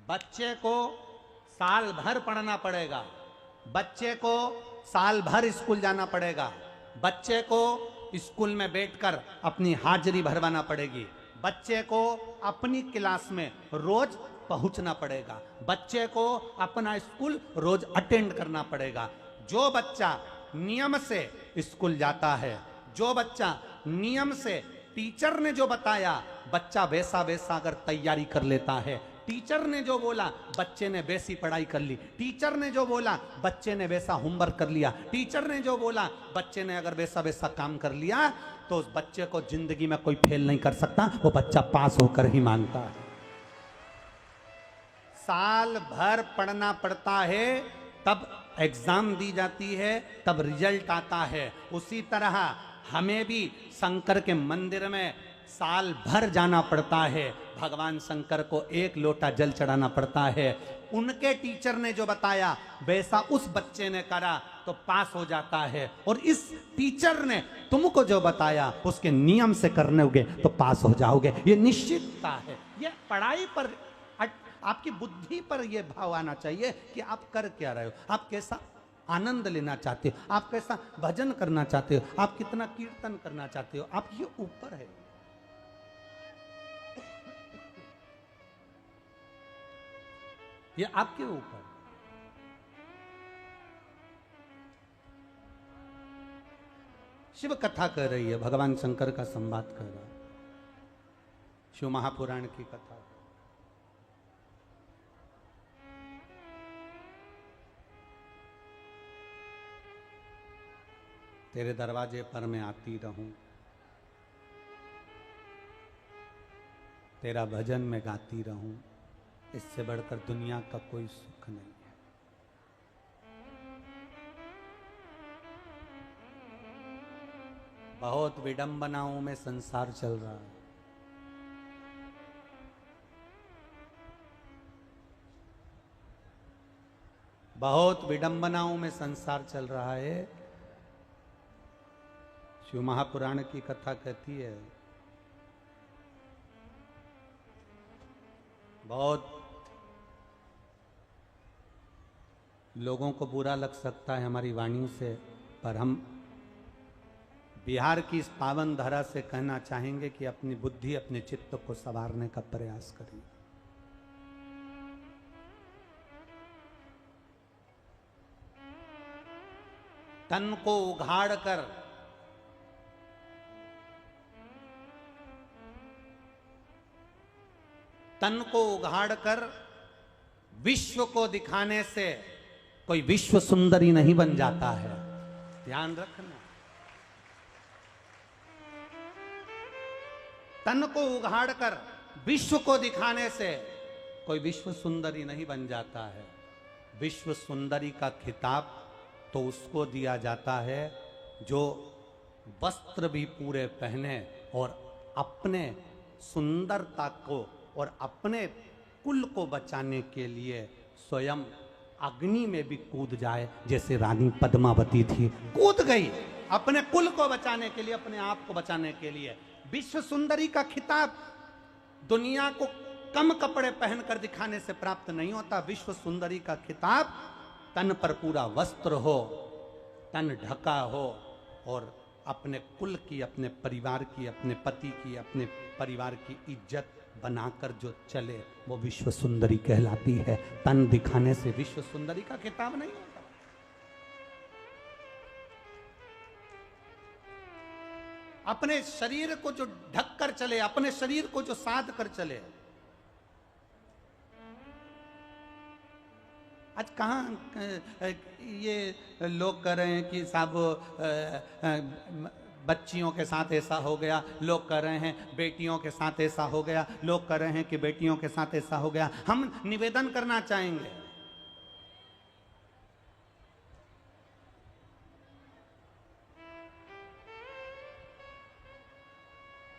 बच्चे को साल भर पढ़ना पड़ेगा, बच्चे को साल भर स्कूल जाना पड़ेगा, बच्चे को स्कूल में बैठकर अपनी हाजिरी भरवाना पड़ेगी, बच्चे को अपनी क्लास में रोज पहुंचना पड़ेगा, बच्चे को अपना स्कूल रोज अटेंड करना पड़ेगा। जो बच्चा नियम से स्कूल जाता है, जो बच्चा नियम से टीचर ने जो बताया बच्चा वैसा वैसा अगर तैयारी कर लेता है, टीचर ने जो बोला बच्चे ने वैसी पढ़ाई कर ली, टीचर ने जो बोला बच्चे ने वैसा होमवर्क कर लिया, टीचर ने जो बोला बच्चे ने अगर वैसा वैसा काम कर लिया, तो उस बच्चे को जिंदगी में कोई फेल नहीं कर सकता, वो बच्चा पास होकर ही मानता है। साल भर पढ़ना पड़ता है, तब एग्जाम दी जाती है, तब रिजल्ट आता है। उसी तरह हमें भी शंकर के मंदिर में साल भर जाना पड़ता है, भगवान शंकर को एक लोटा जल चढ़ाना पड़ता है। उनके टीचर ने जो बताया वैसा उस बच्चे ने करा तो पास हो जाता है, और इस टीचर ने तुमको जो बताया उसके नियम से करने होगे तो पास हो जाओगे। ये निश्चितता है। ये पढ़ाई पर, आपकी बुद्धि पर यह भाव आना चाहिए कि आप कर क्या रहे हो, आप कैसा आनंद लेना चाहते हो, आप कैसा भजन करना चाहते हो, आप कितना कीर्तन करना चाहते हो, आप ये ऊपर है। ये आपके ऊपर। शिव कथा कर रही है, भगवान शंकर का संवाद कर रहा है, शिव महापुराण की कथा। तेरे दरवाजे पर मैं आती रहूं, तेरा भजन में गाती रहूं, इससे बढ़कर दुनिया का कोई सुख नहीं है। बहुत विडंबनाओं में संसार चल रहा है, बहुत विडंबनाओं में संसार चल रहा है। शिव महापुराण की कथा कहती है, बहुत लोगों को बुरा लग सकता है हमारी वाणी से, पर हम बिहार की इस पावन धरा से कहना चाहेंगे कि अपनी बुद्धि, अपने चित्त को संवारने का प्रयास करिए। तन को उघाड़ कर विश्व को दिखाने से कोई विश्व सुंदरी नहीं बन जाता है। ध्यान रखना, तन को उघाड़ कर विश्व को दिखाने से कोई विश्व सुंदरी नहीं बन जाता है। विश्व सुंदरी का खिताब तो उसको दिया जाता है जो वस्त्र भी पूरे पहने और अपने सुंदरता को और अपने कुल को बचाने के लिए स्वयं अग्नि में भी कूद जाए, जैसे रानी पद्मावती थी, कूद गई अपने कुल को बचाने के लिए, अपने आप को बचाने के लिए। विश्व सुंदरी का खिताब दुनिया को कम कपड़े पहनकर दिखाने से प्राप्त नहीं होता। विश्व सुंदरी का खिताब तन पर पूरा वस्त्र हो, तन ढका हो, और अपने कुल की, अपने परिवार की, अपने पति की, अपने परिवार की इज्जत बनाकर जो चले, वो विश्व सुंदरी कहलाती है। तन दिखाने से विश्व सुंदरी का खिताब नहीं होता। अपने शरीर को जो ढक कर चले, अपने शरीर को जो साध कर चले। आज कहाँ ये लोग कह रहे हैं कि साहब बच्चियों के साथ ऐसा हो गया, लोग कह रहे हैं बेटियों के साथ ऐसा हो गया, लोग कह रहे हैं कि बेटियों के साथ ऐसा हो गया। हम निवेदन करना चाहेंगे,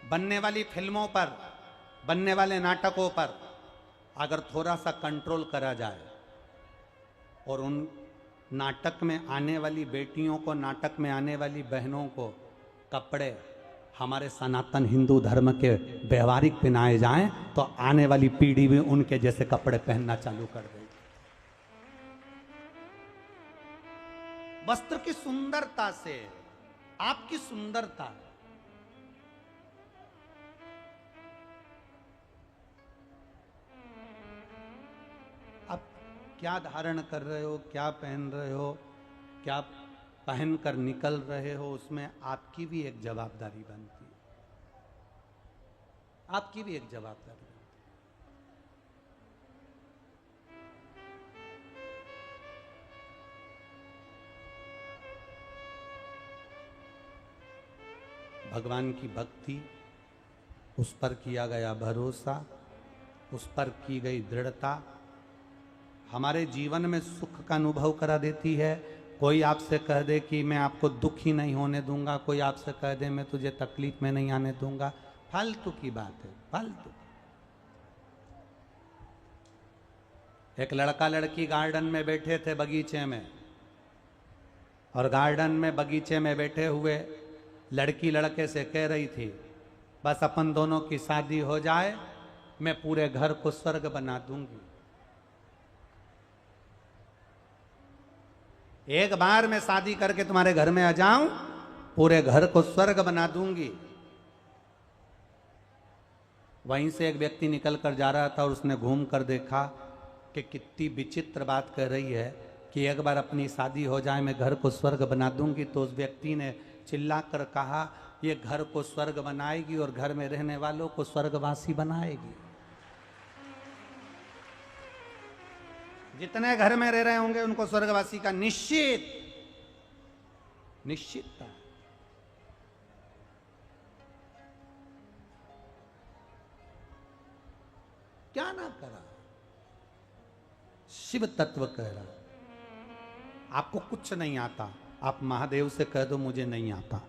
बनने वाली फिल्मों पर, बनने वाले नाटकों पर अगर थोड़ा सा कंट्रोल करा जाए और उन नाटक में आने वाली बेटियों को, नाटक में आने वाली बहनों को कपड़े हमारे सनातन हिंदू धर्म के व्यवहारिक पहनाए जाएं तो आने वाली पीढ़ी भी उनके जैसे कपड़े पहनना चालू कर देगी। वस्त्र की सुंदरता से आपकी सुंदरता, आप क्या धारण कर रहे हो, क्या पहन रहे हो, क्या पहन कर निकल रहे हो, उसमें आपकी भी एक जवाबदारी बनती है। आपकी भी एक जवाबदारी बनती है। भगवान की भक्ति, उस पर किया गया भरोसा, उस पर की गई दृढ़ता हमारे जीवन में सुख का अनुभव करा देती है। कोई आपसे कह दे कि मैं आपको दुखी नहीं होने दूंगा, कोई आपसे कह दे मैं तुझे तकलीफ में नहीं आने दूंगा, फालतू की बात है, फालतू। एक लड़का लड़की गार्डन में बैठे थे बगीचे में, और गार्डन में बगीचे में बैठे हुए लड़की लड़के से कह रही थी बस अपन दोनों की शादी हो जाए, मैं पूरे घर को स्वर्ग बना दूंगी। एक बार मैं शादी करके तुम्हारे घर में आ जाऊं, पूरे घर को स्वर्ग बना दूंगी। वहीं से एक व्यक्ति निकल कर जा रहा था और उसने घूम कर देखा कि कितनी विचित्र बात कह रही है कि एक बार अपनी शादी हो जाए मैं घर को स्वर्ग बना दूंगी। तो उस व्यक्ति ने चिल्ला कर कहा ये घर को स्वर्ग बनाएगी और घर में रहने वालों को स्वर्गवासी बनाएगी। जितने घर में रह रहे होंगे उनको स्वर्गवासी का निश्चितता। क्या ना करा, शिव तत्व कह रहा आपको कुछ नहीं आता, आप महादेव से कह दो मुझे नहीं आता।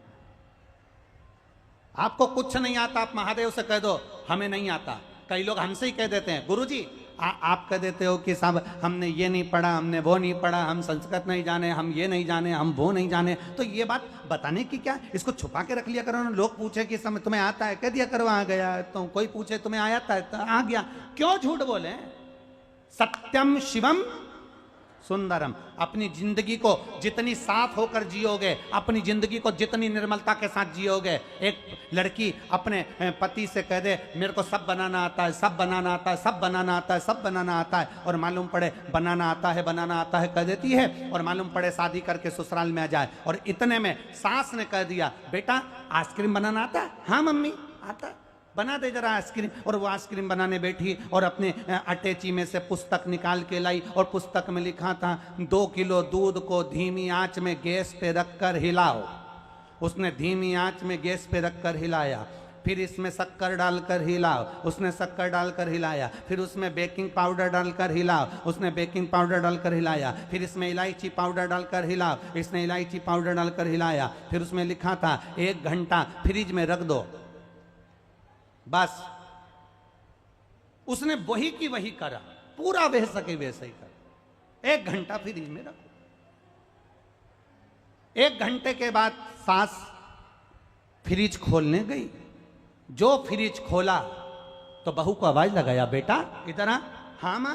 आपको कुछ नहीं आता, आप महादेव से कह दो हमें नहीं आता। कई लोग हमसे ही कह देते हैं गुरुजी आप कह देते हो कि साहब हमने ये नहीं पढ़ा, हमने वो नहीं पढ़ा, हम संस्कृत नहीं जाने, हम ये नहीं जाने, हम वो नहीं जाने। तो ये बात बताने की क्या, इसको छुपा के रख लिया करो ना। लोग पूछे कि समय तुम्हें आता है, कह दिया करो आ गया। तो कोई पूछे तुम्हें आता है तो आ गया। क्यों झूठ बोले? सत्यम शिवम सुंदरम। अपनी जिंदगी को जितनी साफ होकर जियोगे, अपनी जिंदगी को जितनी निर्मलता के साथ जियोगे। एक लड़की अपने पति से कह दे मेरे को सब बनाना आता है, सब बनाना आता है, सब बनाना आता है, सब बनाना आता है, और मालूम पड़े बनाना आता है, बनाना आता है कह देती है, और मालूम पड़े शादी करके ससुराल में आ जाए और इतने में सास ने कह दिया बेटा आइसक्रीम बनाना आता है? हाँ मम्मी आता है, बना दे जरा आइसक्रीम। और वो आइसक्रीम बनाने बैठी और अपने अटैची में से पुस्तक निकाल के लाई, और पुस्तक में लिखा था 2 किलो दूध को धीमी आंच में गैस पे रखकर हिलाओ। उसने धीमी आंच में गैस पे रखकर हिलाया, फिर इसमें शक्कर डालकर हिलाओ। उसने शक्कर डालकर हिलाया, फिर उसमें बेकिंग पाउडर डालकर हिलाओ। उसने बेकिंग पाउडर डालकर हिलाया, फिर इसमें इलायची पाउडर डालकर हिलाओ। इसने इलायची पाउडर डालकर हिलाया, फिर उसमें लिखा था 1 घंटा फ्रिज में रख दो। बस उसने वही की वही करा, पूरा वैसा के वैसे ही करा। 1 घंटा फ्रिज में रखो। 1 घंटे के बाद सास फ्रिज खोलने गई। जो फ्रिज खोला तो बहू को आवाज लगाया बेटा इधर आ। हाँ मां।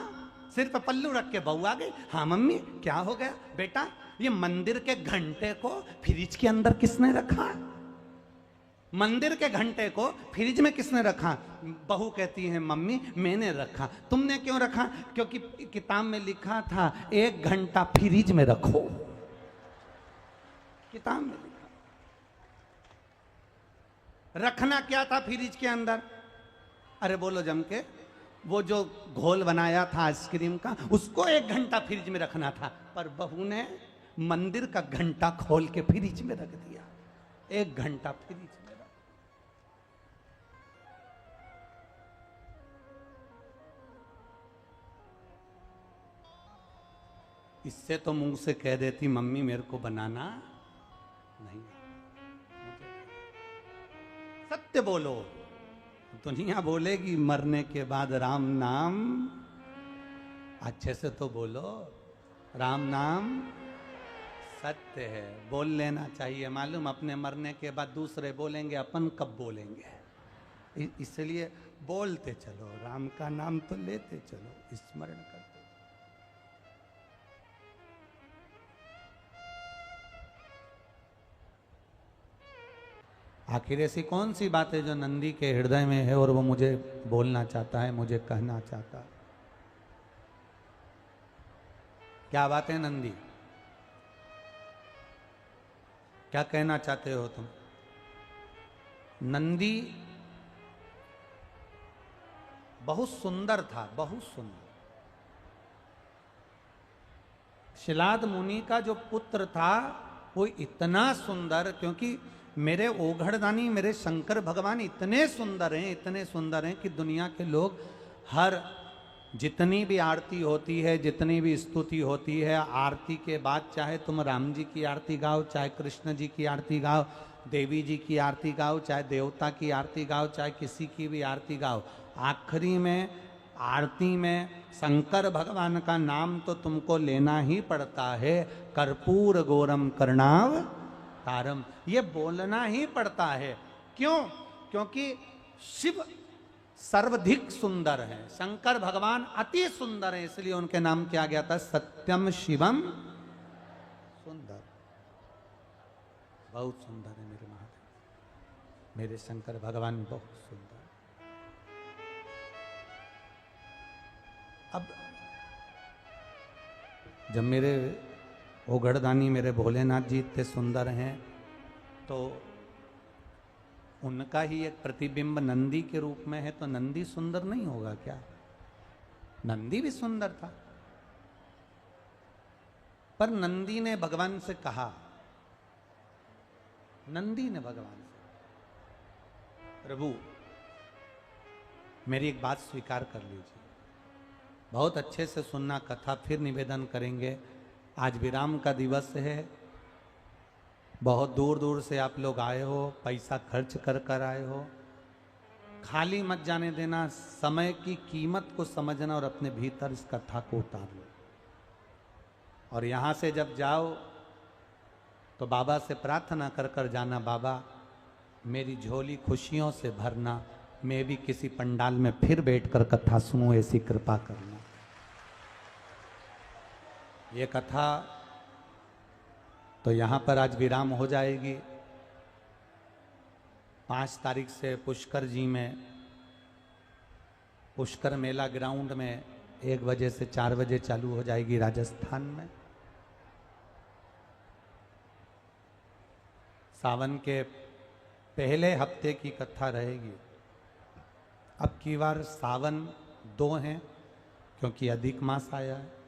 सिर पर पल्लू रख के बहू आ गई। हाँ मम्मी क्या हो गया? बेटा ये मंदिर के घंटे को फ्रिज के अंदर किसने रखा? मंदिर के घंटे को फ्रिज में किसने रखा? बहू कहती है मम्मी मैंने रखा। तुमने क्यों रखा? क्योंकि किताब में लिखा था 1 घंटा फ्रिज में रखो। किताब में लिखा। रखना क्या था फ्रिज के अंदर? अरे बोलो जम के, वो जो घोल बनाया था आइसक्रीम का उसको 1 घंटा फ्रिज में रखना था, पर बहू ने मंदिर का घंटा खोल के फ्रिज में रख दिया। 1 घंटा फ्रिज में। इससे तो मुंह से कह देती मम्मी मेरे को बनाना नहीं। सत्य बोलो, दुनिया बोलेगी मरने के बाद राम नाम। अच्छे से तो बोलो राम नाम सत्य है, बोल लेना चाहिए। मालूम अपने मरने के बाद दूसरे बोलेंगे, अपन कब बोलेंगे? इसलिए बोलते चलो, राम का नाम तो लेते चलो, स्मरण करते। आखिर ऐसी कौन सी बात है जो नंदी के हृदय में है और वो मुझे बोलना चाहता है, मुझे कहना चाहता है? क्या बात है नंदी? क्या कहना चाहते हो तुम? नंदी बहुत सुंदर था, बहुत सुंदर। शिलाद मुनि का जो पुत्र था वो इतना सुंदर, क्योंकि मेरे ओघड़दानी मेरे शंकर भगवान इतने सुंदर हैं, इतने सुंदर हैं कि दुनिया के लोग हर जितनी भी आरती होती है, जितनी भी स्तुति होती है, आरती के बाद चाहे तुम राम जी की आरती गाओ, चाहे कृष्ण जी की आरती गाओ, देवी जी की आरती गाओ, चाहे देवता की आरती गाओ, चाहे किसी की भी आरती गाओ, आखिरी में आरती में शंकर भगवान का नाम तो तुमको लेना ही पड़ता है। कर्पूर गौरम करणाव तारम, ये बोलना ही पड़ता है। क्यों? क्योंकि शिव सर्वाधिक सुंदर है, शंकर भगवान अति सुंदर है, इसलिए उनके नाम किया गया था सत्यम शिवम सुंदर। बहुत सुंदर है मेरे महादेव, मेरे शंकर भगवान बहुत सुंदर। अब जब मेरे ओघड़दानी मेरे भोलेनाथ जी इतने सुंदर हैं, तो उनका ही एक प्रतिबिंब नंदी के रूप में है, तो नंदी सुंदर नहीं होगा क्या? नंदी भी सुंदर था, पर नंदी ने भगवान से कहा, नंदी ने भगवान से, प्रभु मेरी एक बात स्वीकार कर लीजिए। बहुत अच्छे से सुनना कथा, फिर निवेदन करेंगे। आज विराम का दिवस है, बहुत दूर दूर से आप लोग आए हो, पैसा खर्च कर कर आए हो, खाली मत जाने देना, समय की कीमत को समझना और अपने भीतर इस कथा को उतार लो। और यहाँ से जब जाओ तो बाबा से प्रार्थना कर कर जाना, बाबा मेरी झोली खुशियों से भरना, मैं भी किसी पंडाल में फिर बैठकर कथा सुनूं, ऐसी कृपा करना। ये कथा तो यहाँ पर आज विराम हो जाएगी। 5 तारीख से पुष्कर जी में, पुष्कर मेला ग्राउंड में 1 बजे से 4 बजे चालू हो जाएगी राजस्थान में। सावन के पहले हफ्ते की कथा रहेगी। अब की बार सावन 2 हैं, क्योंकि अधिक मास आया है।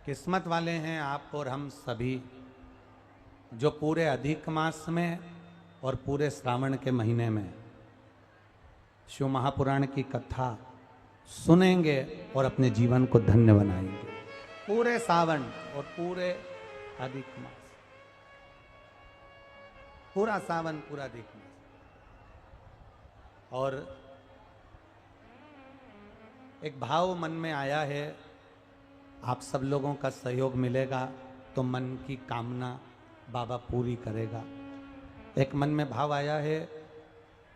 किस्मत वाले हैं आप और हम सभी जो पूरे अधिक मास में और पूरे श्रावण के महीने में शिव महापुराण की कथा सुनेंगे और अपने जीवन को धन्य बनाएंगे। पूरे सावन और पूरे अधिक मास, पूरा सावन, पूरा अधिक मास। और एक भाव मन में आया है, आप सब लोगों का सहयोग मिलेगा तो मन की कामना बाबा पूरी करेगा। एक मन में भाव आया है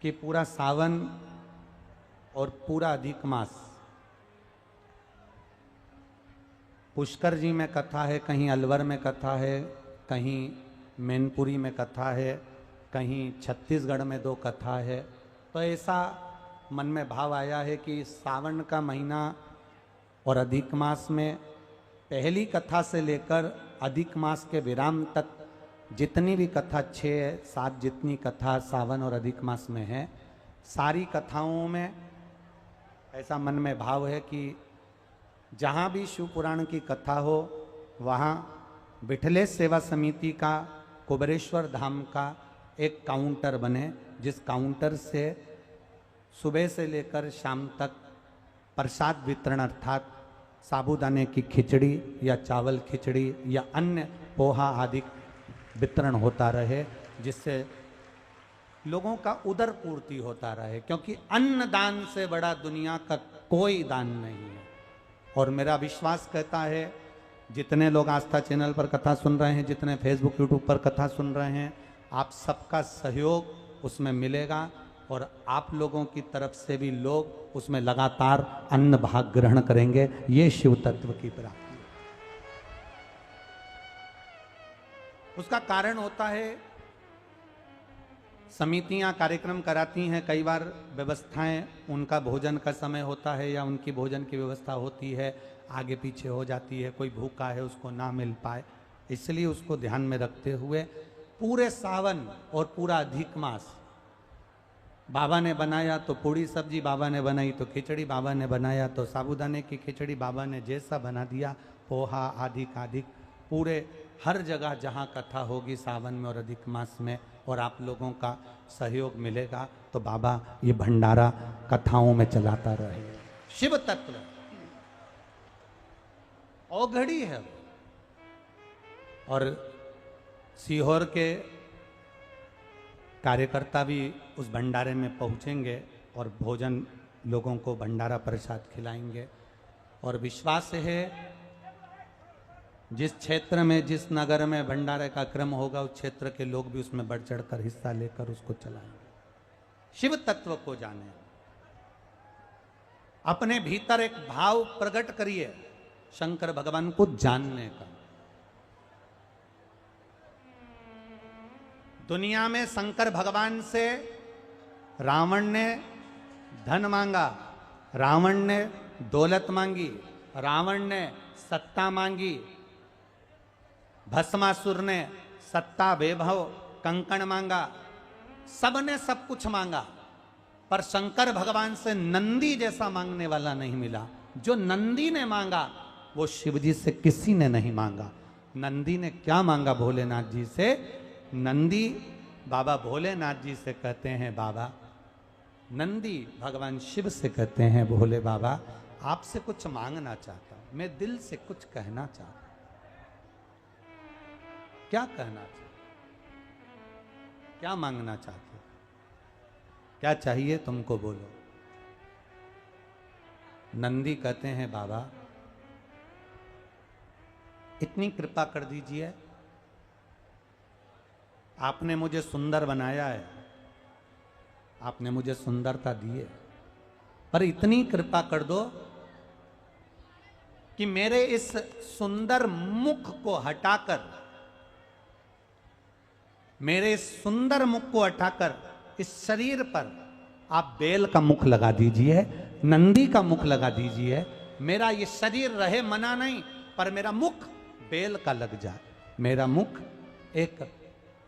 कि पूरा सावन और पूरा अधिक मास पुष्कर जी में कथा है, कहीं अलवर में कथा है, कहीं मैनपुरी में कथा है, कहीं छत्तीसगढ़ में 2 कथा है। तो ऐसा मन में भाव आया है कि सावन का महीना और अधिक मास में पहली कथा से लेकर अधिक मास के विराम तक जितनी भी कथा 6-7 जितनी कथा सावन और अधिक मास में है, सारी कथाओं में ऐसा मन में भाव है कि जहाँ भी शिव पुराण की कथा हो वहाँ विठलेश सेवा समिति का कुबेरेश्वर धाम का एक काउंटर बने, जिस काउंटर से सुबह से लेकर शाम तक प्रसाद वितरण अर्थात साबूदाने की खिचड़ी या चावल खिचड़ी या अन्य पोहा आदि वितरण होता रहे, जिससे लोगों का उदर पूर्ति होता रहे। क्योंकि अन्न दान से बड़ा दुनिया का कोई दान नहीं है। और मेरा विश्वास कहता है जितने लोग आस्था चैनल पर कथा सुन रहे हैं, जितने फेसबुक यूट्यूब पर कथा सुन रहे हैं, आप सबका सहयोग उसमें मिलेगा और आप लोगों की तरफ से भी लोग उसमें लगातार अन्न भाग ग्रहण करेंगे। ये शिव तत्व की प्राप्ति है। उसका कारण होता है समितियां कार्यक्रम कराती हैं, कई बार व्यवस्थाएं, उनका भोजन का समय होता है या उनकी भोजन की व्यवस्था होती है आगे पीछे हो जाती है, कोई भूखा है उसको ना मिल पाए, इसलिए उसको ध्यान में रखते हुए पूरे सावन और पूरा अधिक मास बाबा ने बनाया तो पूड़ी सब्जी, बाबा ने बनाई तो खिचड़ी, बाबा ने बनाया तो साबूदाने की खिचड़ी, बाबा ने जैसा बना दिया, पोहा अधिक अधिक, पूरे हर जगह जहाँ कथा होगी सावन में और अधिक मास में और आप लोगों का सहयोग मिलेगा तो बाबा ये भंडारा कथाओं में चलाता रहे। शिव तत्व औघड़ी है और सीहोर के कार्यकर्ता भी उस भंडारे में पहुंचेंगे और भोजन लोगों को भंडारा प्रसाद खिलाएंगे। और विश्वास है जिस क्षेत्र में, जिस नगर में भंडारे का क्रम होगा उस क्षेत्र के लोग भी उसमें बढ़ चढ़कर हिस्सा लेकर उसको चलाएंगे। शिव तत्व को जाने, अपने भीतर एक भाव प्रकट करिए शंकर भगवान को जानने का। दुनिया में शंकर भगवान से रावण ने धन मांगा, रावण ने दौलत मांगी, रावण ने सत्ता मांगी, भस्मासुर ने सत्ता वैभव कंकण मांगा, सबने सब कुछ मांगा, पर शंकर भगवान से नंदी जैसा मांगने वाला नहीं मिला। जो नंदी ने मांगा वो शिवजी से किसी ने नहीं मांगा। नंदी ने क्या मांगा भोलेनाथ जी से? नंदी बाबा भोलेनाथ जी से कहते हैं, बाबा, नंदी भगवान शिव से कहते हैं, भोले बाबा आपसे कुछ मांगना चाहता हूं, मैं दिल से कुछ कहना चाहता हूं। क्या कहना चाहते, क्या मांगना चाहते, क्या चाहिए तुमको, बोलो। नंदी कहते हैं, बाबा इतनी कृपा कर दीजिए, आपने मुझे सुंदर बनाया है, आपने मुझे सुंदरता दी है, पर इतनी कृपा कर दो कि मेरे इस सुंदर मुख को हटाकर, मेरे इस सुंदर मुख को हटाकर इस शरीर पर आप बेल का मुख लगा दीजिए, नंदी का मुख लगा दीजिए। मेरा ये शरीर रहे मना नहीं, पर मेरा मुख बेल का लग जाए, मेरा मुख एक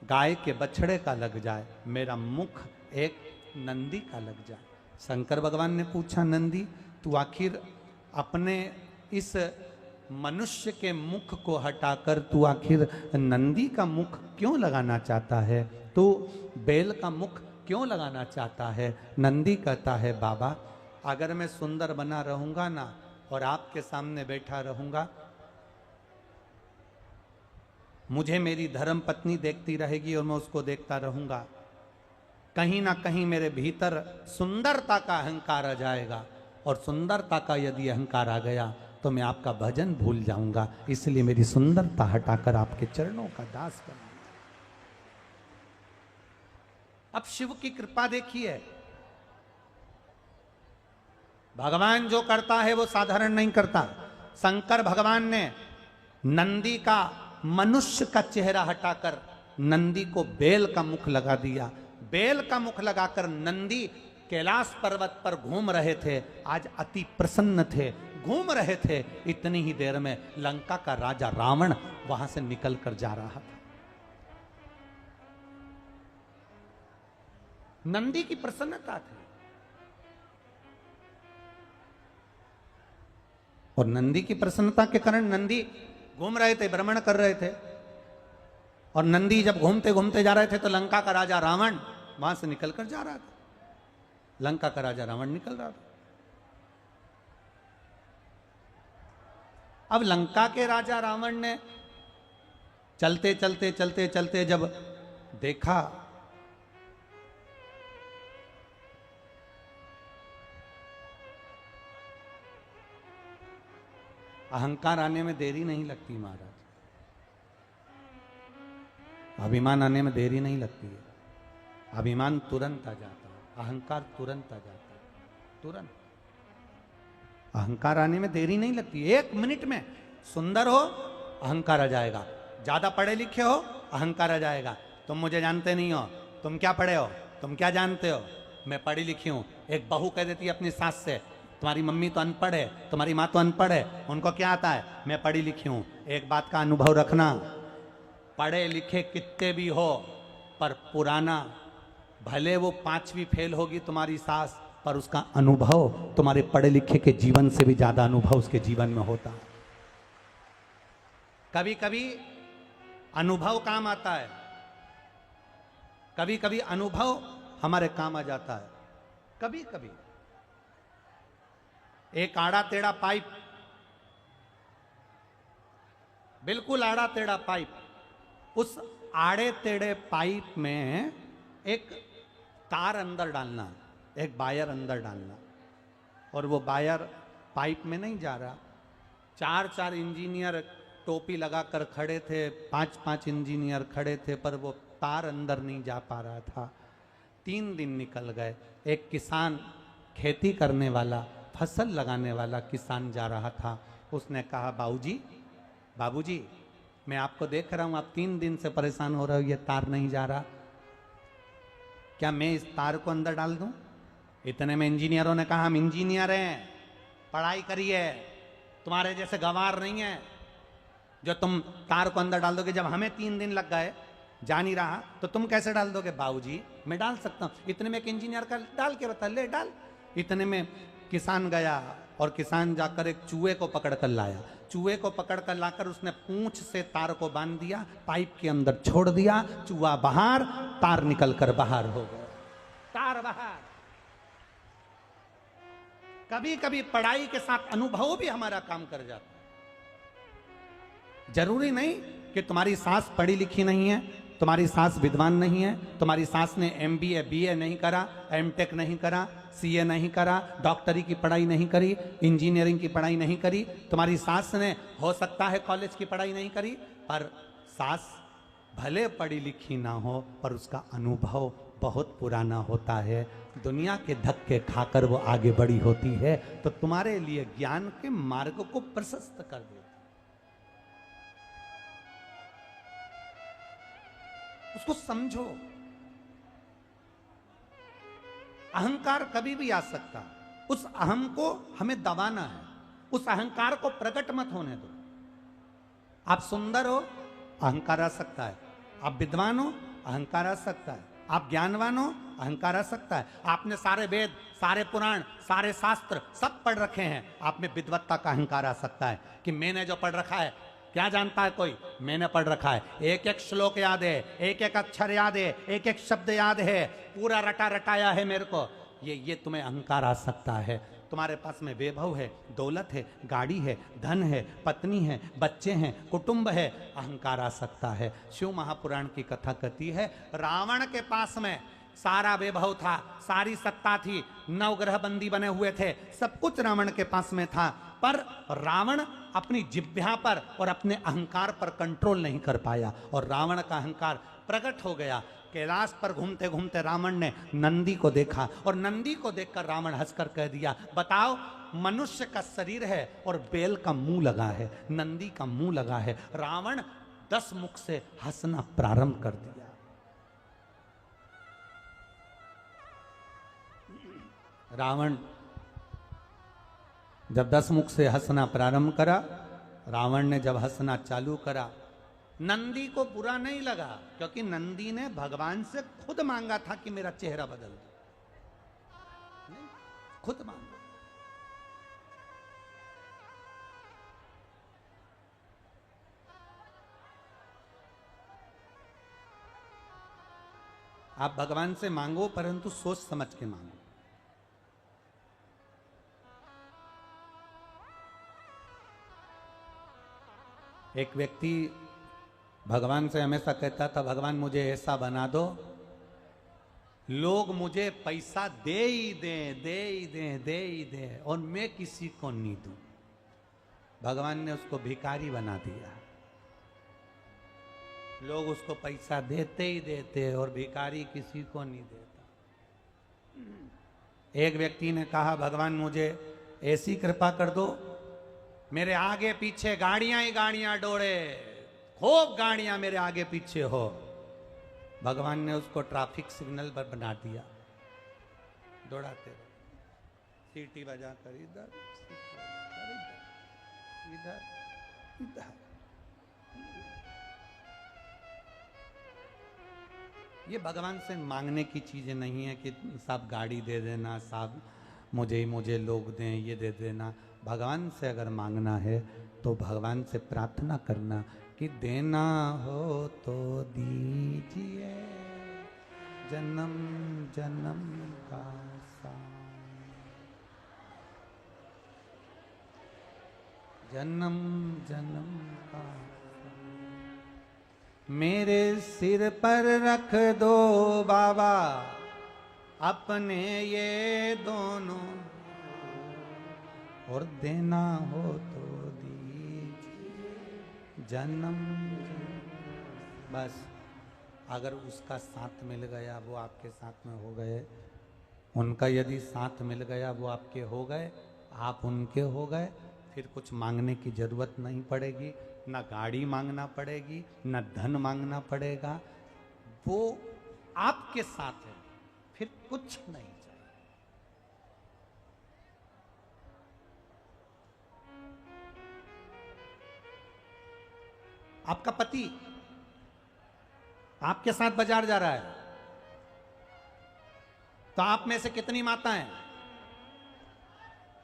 गाय के बछड़े का लग जाए, मेरा मुख एक नंदी का लग जाए। शंकर भगवान ने पूछा, नंदी तू आखिर अपने इस मनुष्य के मुख को हटाकर तू आखिर नंदी का मुख क्यों लगाना चाहता है, तू बेल का मुख क्यों लगाना चाहता है? नंदी कहता है, बाबा अगर मैं सुंदर बना रहूंगा ना और आपके सामने बैठा रहूंगा, मुझे मेरी धर्म पत्नी देखती रहेगी और मैं उसको देखता रहूंगा, कहीं ना कहीं मेरे भीतर सुंदरता का अहंकार आ जाएगा और सुंदरता का यदि अहंकार आ गया तो मैं आपका भजन भूल जाऊंगा, इसलिए मेरी सुंदरता हटाकर आपके चरणों का दास बना। अब शिव की कृपा देखिए, भगवान जो करता है वो साधारण नहीं करता। शंकर भगवान ने नंदी का, मनुष्य का चेहरा हटाकर नंदी को बेल का मुख लगा दिया। बेल का मुख लगाकर नंदी कैलाश पर्वत पर घूम रहे थे, आज अति प्रसन्न थे, घूम रहे थे। इतनी ही देर में लंका का राजा रावण वहां से निकल कर जा रहा था। नंदी की प्रसन्नता थी और नंदी की प्रसन्नता के कारण नंदी घूम रहे थे, भ्रमण कर रहे थे। और नंदी जब घूमते घूमते जा रहे थे तो लंका का राजा रावण वहां से निकल कर जा रहा था। लंका का राजा रावण निकल रहा था। अब लंका के राजा रावण ने चलते चलते चलते चलते जब देखा अहंकार आने में देरी नहीं लगती महाराज, अभिमान आने में देरी नहीं लगती है। अभिमान तुरंत आ जाता है, अहंकार तुरंत आ जाता है, तुरंत। अहंकार आने में देरी नहीं लगती, 1 मिनट में। सुंदर हो अहंकार आ जाएगा, ज्यादा पढ़े लिखे हो अहंकार आ जाएगा। तुम मुझे जानते नहीं हो, तुम क्या पढ़े हो, तुम क्या जानते हो, मैं पढ़ी लिखी हूं। एक बहू कह देती है अपनी सास से, तुम्हारी मम्मी तो अनपढ़ है, तुम्हारी माँ तो अनपढ़ है, उनको क्या आता है, मैं पढ़ी लिखी हूं। एक बात का अनुभव रखना, पढ़े लिखे कितने भी हो पर पुराना, भले वो 5वीं फेल होगी तुम्हारी सास, पर उसका अनुभव तुम्हारे पढ़े लिखे के जीवन से भी ज्यादा अनुभव उसके जीवन में होता है। कभी कभी अनुभव काम आता है, कभी कभी अनुभव हमारे काम आ जाता है। कभी कभी एक आड़ा टेढ़ा पाइप, बिल्कुल आड़ा टेढ़ा पाइप, उस आड़े टेढ़े पाइप में एक तार अंदर डालना, एक वायर अंदर डालना, और वो वायर पाइप में नहीं जा रहा। 4 इंजीनियर टोपी लगाकर खड़े थे, 5 इंजीनियर खड़े थे, पर वो तार अंदर नहीं जा पा रहा था। 3 दिन निकल गए। एक किसान, खेती करने वाला, फसल लगाने वाला किसान जा रहा था। उसने कहा, बाबूजी मैं आपको देख रहा हूं, आप 3 दिन से परेशान हो रहे हो, ये तार नहीं जा रहा, क्या मैं इस तार को अंदर डाल दूं? इतने में इंजीनियरों ने कहा, हम इंजीनियर हैं, पढ़ाई करिए, तुम्हारे जैसे गंवार नहीं है जो तुम तार को अंदर डाल दोगे। जब हमें 3 दिन लग गए, जा नहीं रहा, तो तुम कैसे डाल दोगे? बाबूजी मैं डाल सकता हूं। इतने में एक इंजीनियर का डाल के बता, ले डाल। इतने में किसान गया और किसान जाकर एक चूहे को पकड़ कर लाया। चूहे को पकड़ कर लाकर उसने पूंछ से तार को बांध दिया, पाइप के अंदर छोड़ दिया, चूहा बाहर, तार निकल कर बाहर हो गया, तार बाहर। कभी कभी पढ़ाई के साथ अनुभव भी हमारा काम कर जाता है। जरूरी नहीं कि तुम्हारी सास पढ़ी लिखी नहीं है, तुम्हारी सास विद्वान नहीं है, तुम्हारी सास ने MBA BA नहीं करा, MTech नहीं करा, CA नहीं करा, डॉक्टरी की पढ़ाई नहीं करी, इंजीनियरिंग की पढ़ाई नहीं करी, तुम्हारी सास ने हो सकता है कॉलेज की पढ़ाई नहीं करी, पर सास भले पढ़ी लिखी ना हो पर उसका अनुभव बहुत पुराना होता है। दुनिया के धक्के खाकर वो आगे बढ़ी होती है, तो तुम्हारे लिए ज्ञान के मार्ग को प्रशस्त कर देती, उसको समझो। अहंकार कभी भी आ सकता, उस अहम को हमें दबाना है, उस अहंकार को प्रकट मत होने दो। आप सुंदर हो, अहंकार आ सकता है। आप विद्वान हो, अहंकार आ सकता है। आप ज्ञानवान हो, अहंकार आ सकता है। आपने सारे वेद, सारे पुराण, सारे शास्त्र सब पढ़ रखे हैं, आप में विद्वत्ता का अहंकार आ सकता है कि मैंने जो पढ़ रखा है, क्या जानता है कोई, मैंने पढ़ रखा है, एक एक श्लोक याद है, एक एक अक्षर याद है, एक एक शब्द याद है, पूरा रटा रटाया है मेरे को, ये तुम्हें अहंकार आ सकता है। तुम्हारे पास में वैभव है, दौलत है, गाड़ी है, धन है, पत्नी है, बच्चे हैं, कुटुंब है, अहंकार आ सकता है। शिव महापुराण की कथा कहती है, रावण के पास में सारा वैभव था, सारी सत्ता थी, 9 ग्रह बंदी बने हुए थे, सब कुछ रावण के पास में था, पर रावण अपनी जिह्वा पर और अपने अहंकार पर कंट्रोल नहीं कर पाया और रावण का अहंकार प्रकट हो गया। कैलाश पर घूमते घूमते रावण ने नंदी को देखा और नंदी को देखकर रावण हंसकर कह दिया, बताओ मनुष्य का शरीर है और बैल का मुंह लगा है, नंदी का मुंह लगा है। रावण 10 मुख से हंसना प्रारंभ कर दिया। रावण जब 10 मुख से हंसना प्रारंभ करा, रावण ने जब हंसना चालू करा, नंदी को बुरा नहीं लगा, क्योंकि नंदी ने भगवान से खुद मांगा था कि मेरा चेहरा बदल दो, खुद मांगा। आप भगवान से मांगो, परंतु सोच समझ के मांगो। एक व्यक्ति भगवान से हमेशा कहता था, भगवान मुझे ऐसा बना दो, लोग मुझे पैसा दे ही दें, दे ही दें, दे ही दें, और मैं किसी को नहीं दूं। भगवान ने उसको भिखारी बना दिया। लोग उसको पैसा देते ही देते और भिखारी किसी को नहीं देता। एक व्यक्ति ने कहा, भगवान मुझे ऐसी कृपा कर दो, मेरे आगे पीछे गाड़ियां ही गाड़ियां दौड़े, खूब गाड़ियां मेरे आगे पीछे हो। भगवान ने उसको ट्रैफिक सिग्नल पर बना दिया, दौड़ाते रहो, सीटी बजाकर इधर इधर इधर। ये भगवान से मांगने की चीजें नहीं है कि साहब गाड़ी दे देना, साहब मुझे लोग दें, ये दे देना। भगवान से अगर मांगना है तो भगवान से प्रार्थना करना कि देना हो तो दीजिए, जन्म जन्म का साथ, जन्म जन्म का साथ। मेरे सिर पर रख दो बाबा अपने ये दोनों, और देना हो तो दीजिए, जन्म। बस अगर उसका साथ मिल गया वो आपके साथ में हो गए, उनका यदि साथ मिल गया वो आपके हो गए, आप उनके हो गए, फिर कुछ मांगने की जरूरत नहीं पड़ेगी, ना गाड़ी मांगना पड़ेगी, ना धन मांगना पड़ेगा, वो आपके साथ है, फिर कुछ नहीं चाहिए। आपका पति आपके साथ बाजार जा रहा है, तो आप में से कितनी माताएं,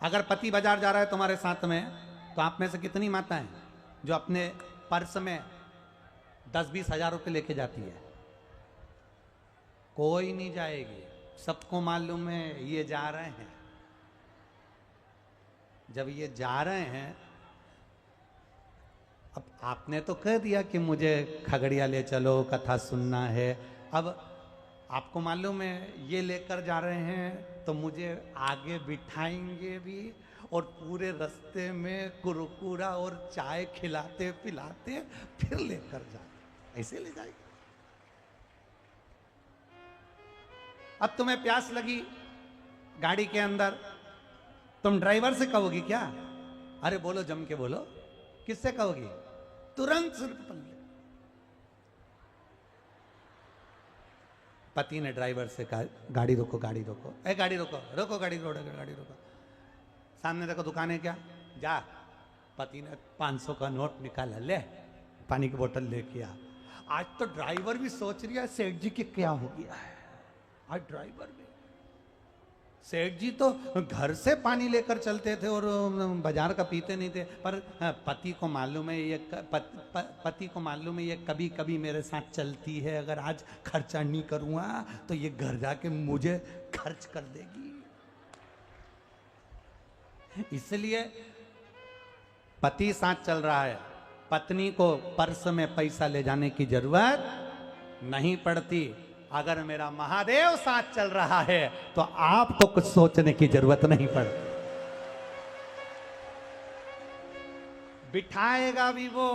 अगर पति बाजार जा रहा है तुम्हारे साथ में, तो आप में से कितनी माताएं जो अपने पर्स में 10-20 हजार रुपए लेके जाती है? कोई नहीं जाएगी, सबको मालूम है ये जा रहे हैं। जब ये जा रहे हैं, अब आपने तो कह दिया कि मुझे खगड़िया ले चलो, कथा सुनना है, अब आपको मालूम है ये लेकर जा रहे हैं तो मुझे आगे बिठाएंगे भी, और पूरे रास्ते में कुरकुरा और चाय खिलाते पिलाते फिर लेकर जाए, ऐसे ले जाएंगे। अब तुम्हें प्यास लगी गाड़ी के अंदर, तुम ड्राइवर से कहोगी क्या? अरे बोलो, जम के बोलो, किससे कहोगी? तुरंत सिर पे पल्ले। पति ने ड्राइवर से कहा, गाड़ी रोको, गाड़ी रोको, ए गाड़ी रोको, रोको गाड़ी, गाड़ी रोको, सामने देखो दुकान है क्या, जा। पति ने 500 का नोट निकाला, ले पानी की बोतल लेके आ। आज तो ड्राइवर भी सोच रही है सेठ जी की क्या हो गया है। आज ड्राइवर भी, सेठ जी तो घर से पानी लेकर चलते थे और बाजार का पीते नहीं थे, पर पति को मालूम है ये पति को मालूम है ये कभी कभी मेरे साथ चलती है, अगर आज खर्चा नहीं करूंगा तो ये घर जाके मुझे खर्च कर देगी। इसलिए पति साथ चल रहा है, पत्नी को पर्स में पैसा ले जाने की जरूरत नहीं पड़ती। अगर मेरा महादेव साथ चल रहा है तो आपको कुछ सोचने की जरूरत नहीं पड़ती। बिठाएगा भी वो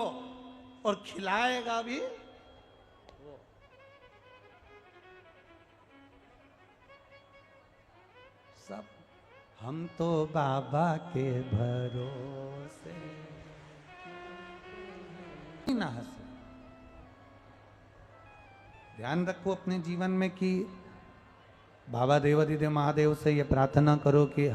और खिलाएगा भी वो। सब हम तो बाबा के भरोसे ना हंसे। ध्यान रखो अपने जीवन में कि बाबा देवाधिदेव महादेव से ये प्रार्थना करो कि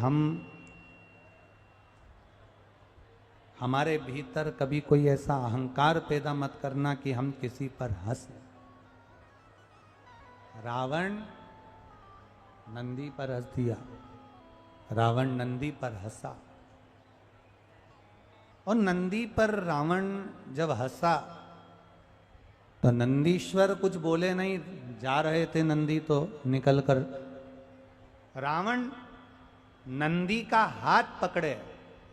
हमारे भीतर कभी कोई ऐसा अहंकार पैदा मत करना कि हम किसी पर हंसे। रावण नंदी पर हंस दिया, रावण नंदी पर हंसा, और नंदी पर रावण जब हंसा तो नंदीश्वर कुछ बोले नहीं, जा रहे थे नंदी तो निकलकर। रावण नंदी का हाथ पकड़े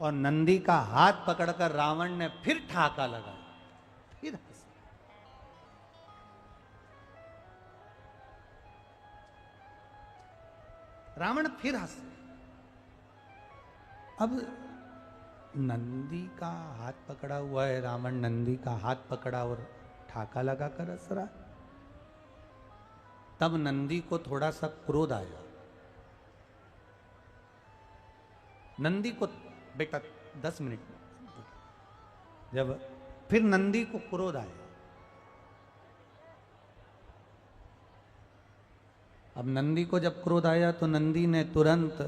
और नंदी का हाथ पकड़कर रावण ने फिर ठाका लगाया, फिर हंसा। रावण फिर हंसे। अब नंदी का हाथ पकड़ा हुआ है, रावण नंदी का हाथ पकड़ा और ठाका लगा कर हंस रहा। तब नंदी को थोड़ा सा क्रोध आया। नंदी को बेटा 10 मिनट, जब फिर नंदी को क्रोध आया। अब नंदी को जब क्रोध आया तो नंदी ने तुरंत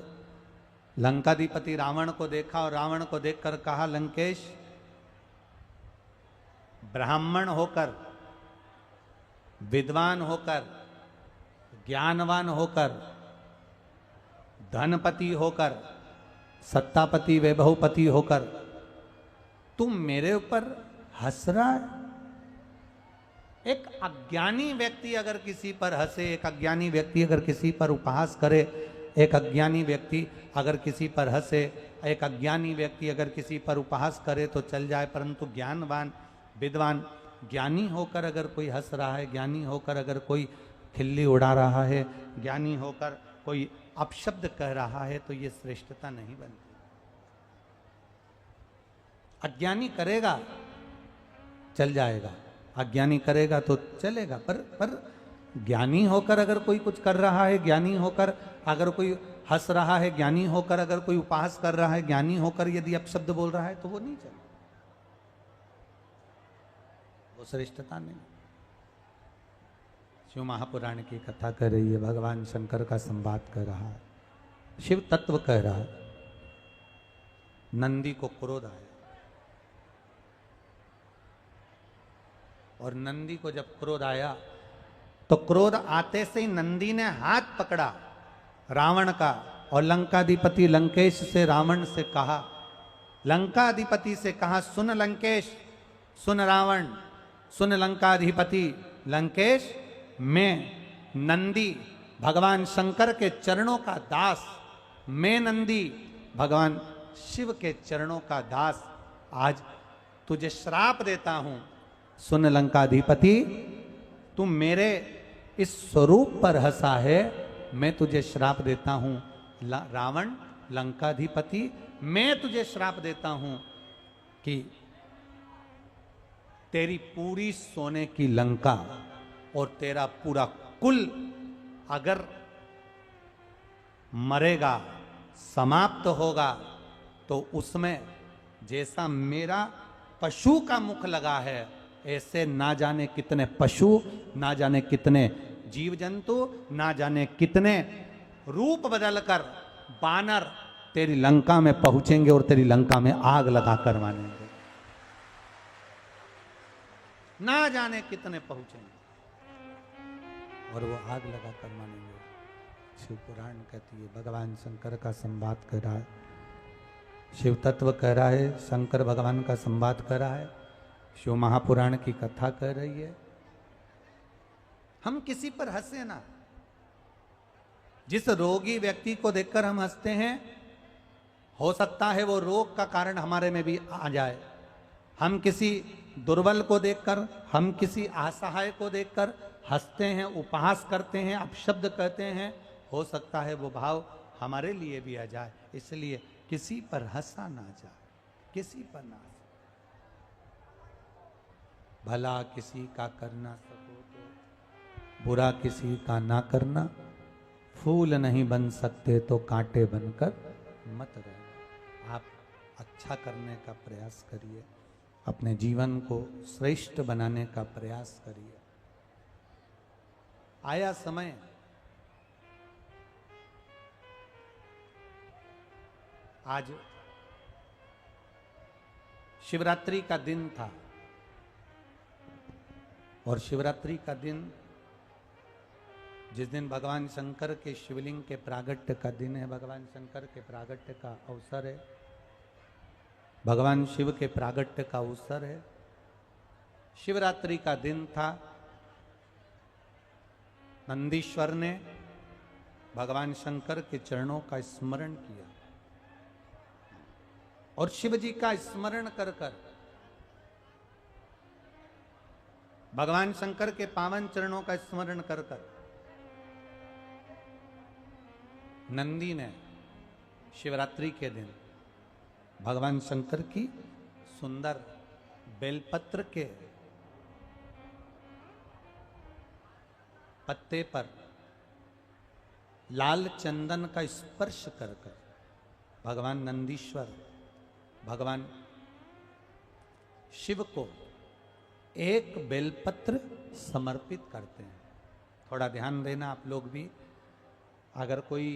लंकाधिपति रावण को देखा और रावण को देखकर कहा, लंकेश, ब्राह्मण होकर, विद्वान होकर, ज्ञानवान होकर, धनपति होकर, सत्तापति वैभवपति होकर तुम मेरे ऊपर हंस रहा है। एक अज्ञानी व्यक्ति अगर किसी पर हंसे, एक अज्ञानी व्यक्ति अगर किसी पर उपहास करे, एक अज्ञानी व्यक्ति अगर किसी पर हंसे, एक अज्ञानी व्यक्ति अगर किसी पर उपहास करे तो चल जाए, परंतु ज्ञानवान, विद्वान, ज्ञानी होकर अगर कोई हंस रहा है, ज्ञानी होकर अगर कोई खिल्ली उड़ा रहा है, ज्ञानी होकर कोई अपशब्द कह रहा है, तो ये श्रेष्ठता नहीं बनती। अज्ञानी करेगा चल जाएगा, अज्ञानी करेगा तो चलेगा, पर ज्ञानी होकर अगर कोई कुछ कर रहा है, ज्ञानी होकर अगर कोई हंस रहा है, ज्ञानी होकर अगर कोई उपहास कर रहा है, ज्ञानी होकर यदि अपशब्द बोल रहा है, तो वो नहीं चले, वो श्रेष्ठता नहीं। शिव महापुराण की कथा कर रही है, भगवान शंकर का संवाद कर रहा है, शिव तत्व कह रहा है। नंदी को क्रोध आया और नंदी को जब क्रोध आया तो क्रोध आते से ही नंदी ने हाथ पकड़ा रावण का और लंकाधिपति लंकेश से रावण से कहा, लंकाधिपति से कहा, सुन लंकेश, सुन रावण, सुन लंकाधिपति लंकेश, मैं नंदी भगवान शंकर के चरणों का दास, मैं नंदी भगवान शिव के चरणों का दास आज तुझे श्राप देता हूं। सुन लंकाधिपति, तू मेरे इस स्वरूप पर हंसा है, मैं तुझे श्राप देता हूं। रावण, लंकाधिपति, मैं तुझे श्राप देता हूं कि तेरी पूरी सोने की लंका और तेरा पूरा कुल अगर मरेगा, समाप्त होगा, तो उसमें जैसा मेरा पशु का मुख लगा है, ऐसे ना जाने कितने पशु, ना जाने कितने जीव जंतु, ना जाने कितने रूप बदलकर बानर तेरी लंका में पहुंचेंगे और तेरी लंका में आग लगा कर मानेंगे, ना जाने कितने पहुंचेंगे और वो आग लगा कर मानेंगे। शिव पुराण कहती है, भगवान शंकर का संवाद कर रहा है, शिव तत्व कह रहा है, शंकर भगवान का संवाद कर रहा है, शिव महापुराण की कथा कर रही है। हम किसी पर हंसे ना। जिस रोगी व्यक्ति को देखकर हम हंसते हैं, हो सकता है वो रोग का कारण हमारे में भी आ जाए। हम किसी दुर्बल को देखकर, हम किसी असहाय को देखकर हंसते हैं, उपहास करते हैं, अपशब्द कहते हैं, हो सकता है वो भाव हमारे लिए भी आ जाए। इसलिए किसी पर हंसा ना जाए, किसी पर ना हंसा। भला किसी का करना सको तो बुरा किसी का ना करना, फूल नहीं बन सकते तो कांटे बनकर मत रहना। आप अच्छा करने का प्रयास करिए, अपने जीवन को श्रेष्ठ बनाने का प्रयास करिए। आया समय, आज शिवरात्रि का दिन था और शिवरात्रि का दिन, जिस दिन भगवान शंकर के शिवलिंग के प्रागट्य का दिन है, भगवान शंकर के प्रागट्य का अवसर है, भगवान शिव के प्रागट्य का अवसर है, शिवरात्रि का दिन था। नंदीश्वर ने भगवान शंकर के चरणों का स्मरण किया और शिव जी का स्मरण कर कर, भगवान शंकर के पावन चरणों का स्मरण कर कर नंदी ने शिवरात्रि के दिन भगवान शंकर की सुंदर बेलपत्र के पत्ते पर लाल चंदन का स्पर्श कर कर भगवान नंदीश्वर, भगवान शिव को एक बेलपत्र समर्पित करते हैं। थोड़ा ध्यान देना आप लोग भी। अगर कोई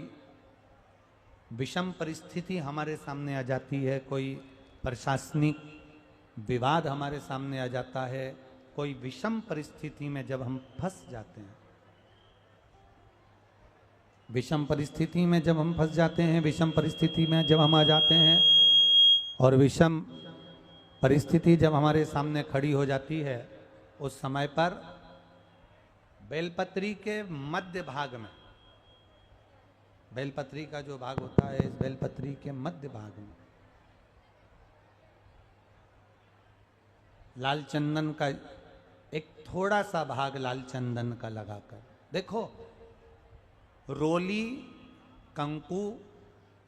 विषम परिस्थिति हमारे सामने आ जाती है, कोई प्रशासनिक विवाद हमारे सामने आ जाता है, कोई विषम परिस्थिति में जब हम फंस जाते हैं, विषम परिस्थिति में जब हम फंस जाते हैं, विषम परिस्थिति में जब हम आ जाते हैं और विषम परिस्थिति जब हमारे सामने खड़ी हो जाती है, उस समय पर बेलपत्री के मध्य भाग में, बेलपत्री का जो भाग होता है, इस बेलपत्री के मध्य भाग में लाल चंदन का एक थोड़ा सा भाग लाल चंदन का लगाकर, देखो रोली कंकु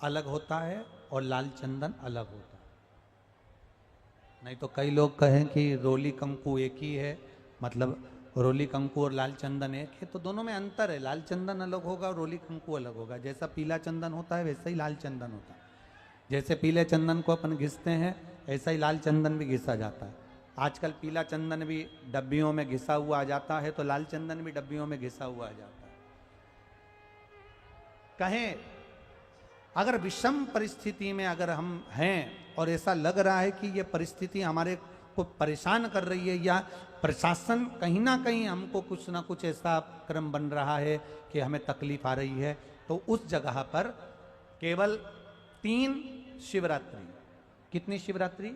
अलग होता है और लाल चंदन अलग होता है। नहीं तो कई लोग कहें कि रोली कंकु एक ही है, मतलब रोली कंकु और लाल चंदन एक है, तो दोनों में अंतर है। लाल चंदन अलग होगा और रोली कंकु अलग होगा। जैसा पीला चंदन होता है वैसा ही लाल चंदन होता है। जैसे पीले चंदन को अपन घिसते हैं, ऐसा ही लाल चंदन भी घिसा जाता है। आजकल पीला चंदन भी डब्बियों में घिसा हुआ आ जाता है, तो लाल चंदन भी डब्बियों में घिसा हुआ आ जाता है। कहें अगर विषम परिस्थिति में अगर हम हैं और ऐसा लग रहा है कि ये परिस्थिति हमारे को परेशान कर रही है, या प्रशासन कहीं ना कहीं हमको कुछ ना कुछ ऐसा क्रम बन रहा है कि हमें तकलीफ आ रही है, तो उस जगह पर केवल 3 शिवरात्रि, कितनी शिवरात्रि?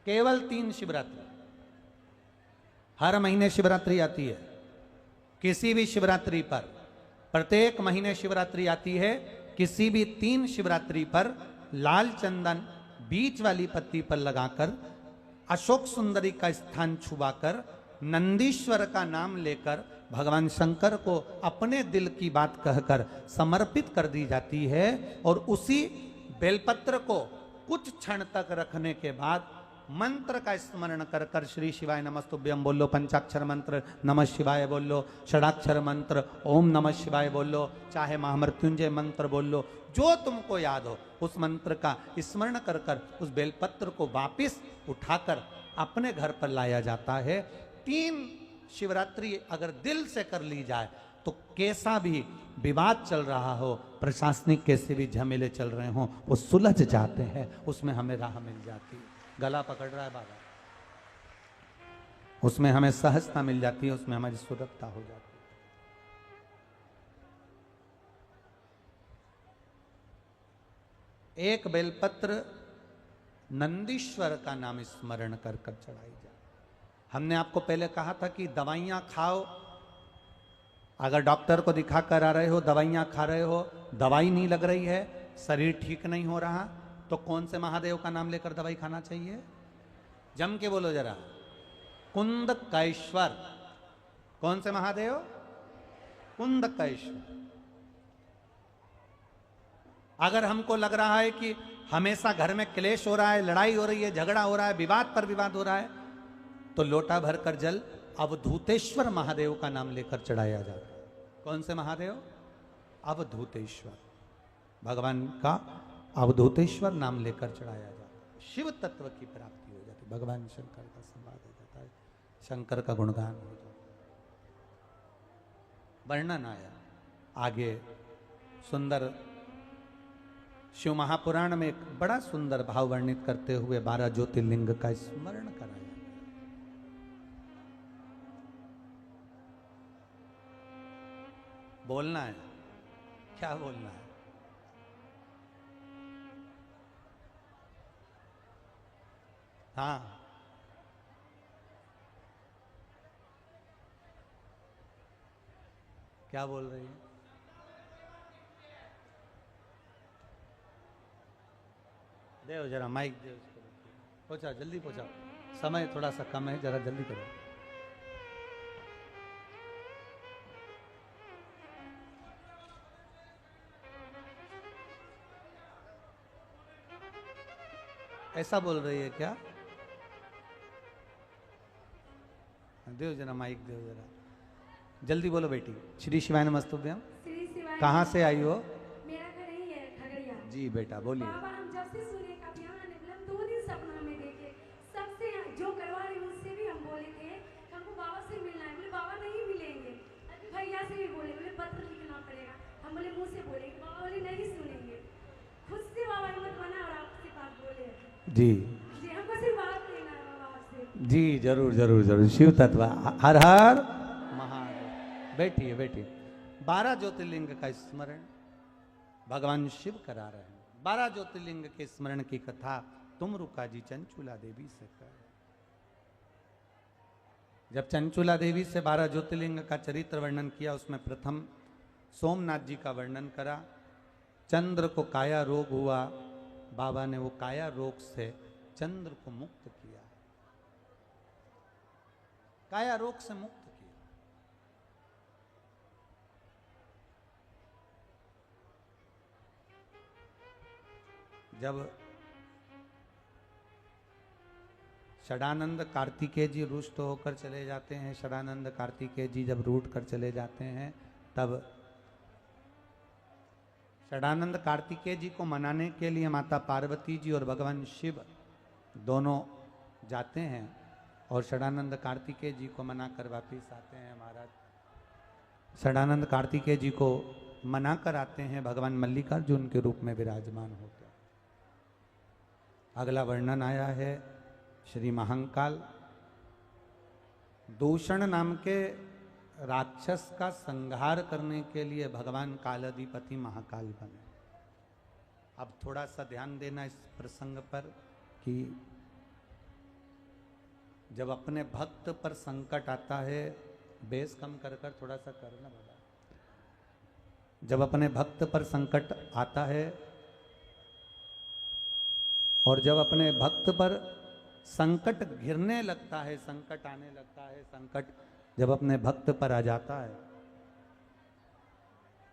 केवल 3 शिवरात्रि। हर महीने शिवरात्रि आती है, किसी भी शिवरात्रि पर, प्रत्येक महीने शिवरात्रि आती है, किसी भी 3 शिवरात्रि पर लाल चंदन बीच वाली पत्ती पर लगाकर, अशोक सुंदरी का स्थान छुबाकर, नंदीश्वर का नाम लेकर भगवान शंकर को अपने दिल की बात कहकर समर्पित कर दी जाती है। और उसी बेलपत्र को कुछ क्षण तक रखने के बाद मंत्र का स्मरण कर कर श्री शिवाय नमस्तुभ्यम बोलो, पंचाक्षर मंत्र नमः शिवाय बोलो, षडाक्षर मंत्र ओम नमः शिवाय बोलो, चाहे महामृत्युंजय मंत्र बोलो, जो तुमको याद हो उस मंत्र का स्मरण कर कर उस बेलपत्र को वापिस उठाकर अपने घर पर लाया जाता है। 3 शिवरात्रि अगर दिल से कर ली जाए तो कैसा भी विवाद चल रहा हो, प्रशासनिक कैसे भी झमेले चल रहे हों, वो सुलझ जाते हैं, उसमें हमें राह मिल जाती है। गला पकड़ रहा है बाबा, उसमें हमें सहजता मिल जाती है, उसमें हमारी सुरक्षा हो जाती है। एक बेलपत्र नंदीश्वर का नाम स्मरण कर कर चढ़ाई जाए। हमने आपको पहले कहा था कि दवाइयां खाओ, अगर डॉक्टर को दिखा कर आ रहे हो, दवाइयां खा रहे हो, दवाई नहीं लग रही है, शरीर ठीक नहीं हो रहा, तो कौन से महादेव का नाम लेकर दवाई खाना चाहिए? जम के बोलो जरा, कुंदकेश्वर। कौन से महादेव? कुंदकेश्वर। अगर हमको लग रहा है कि हमेशा घर में क्लेश हो रहा है, लड़ाई हो रही है, झगड़ा हो रहा है, विवाद पर विवाद हो रहा है, तो लोटा भरकर जल अवधूतेश्वर महादेव का नाम लेकर चढ़ाया जाता है। कौन से महादेव? अवधूतेश्वर। भगवान का अवधूतेश्वर नाम लेकर चढ़ाया जाता है, शिव तत्व की प्राप्ति हो जाती है, भगवान शंकर का संवाद हो जाता है, शंकर का गुणगान हो जाता है। वर्णन आया आगे सुंदर शिव महापुराण में एक बड़ा सुंदर भाव वर्णित करते हुए 12 ज्योतिर्लिंग का स्मरण कराया। बोलना है, क्या बोलना है? हाँ, क्या बोल रही है? दे जरा माइक दे उसको, पहुंचाओ, जल्दी पहुंचाओ, समय थोड़ा सा कम है, जरा जल्दी करो। ऐसा बोल रही है क्या? देव जरा माइक, देव जरा, जल्दी बोलो बेटी। श्री शिवाय नमस्तुभ्यम। श्री शिवाय। कहाँ से आई हो? मेरा घर यही है, खगड़िया। जी बेटा बोलिए। बाबा, हम जब से सूर्य का बिहान निकला, 2 दिन सपना में देखे। सबसे जो करवा रहे उससे भी हम बोले थे हमको बाबा से मिलना है। बोले बाबा नहीं मिलेंगे। अभी भैया से भी बोले पत्र लिखना पड़ेगा। हम बोले मुँह से बोलेंगे, बाबा बोले नहीं सुनेंगे। खुद से बाबा हिम्मत बना और आपसे बात बोले जी जी, हमको सिर्फ बात लेना है बाबा आपसे। जी जरूर जरूर जरूर। शिव तत्व हर हर महादेव। बैठिए बैठिए। 12 ज्योतिर्लिंग का स्मरण भगवान शिव करा रहे हैं। 12 ज्योतिर्लिंग के स्मरण की कथा तुम रुका जी चंचूला देवी से कर। जब चंचूला देवी से 12 ज्योतिर्लिंग का चरित्र वर्णन किया, उसमें प्रथम सोमनाथ जी का वर्णन करा। चंद्र को काया रोग हुआ, बाबा ने वो काया रोग से चंद्र को मुक्त किया, काया रोग से मुक्त किया। जब षडानंद कार्तिकेय जी रुष्ट होकर चले जाते हैं, षडानंद कार्तिकेय जी जब रूठ कर चले जाते हैं, तब षडानंद कार्तिकेय जी को मनाने के लिए माता पार्वती जी और भगवान शिव दोनों जाते हैं और षडानंद कार्तिकेय जी को मना कर वापिस आते हैं। महाराज षडानंद कार्तिकेय जी को मना कर आते हैं, भगवान मल्लिकार्जुन के रूप में विराजमान होते हैं। अगला वर्णन आया है श्री महाकाल। दूषण नाम के राक्षस का संहार करने के लिए भगवान कालाधिपति महाकाल बने। अब थोड़ा सा ध्यान देना इस प्रसंग पर कि जब अपने भक्त पर संकट आता है, बेस कम कर कर थोड़ा सा करना बोला। जब अपने भक्त पर संकट आता है और जब अपने भक्त पर संकट घिरने लगता है, संकट आने लगता है, संकट जब अपने भक्त पर आ जाता है,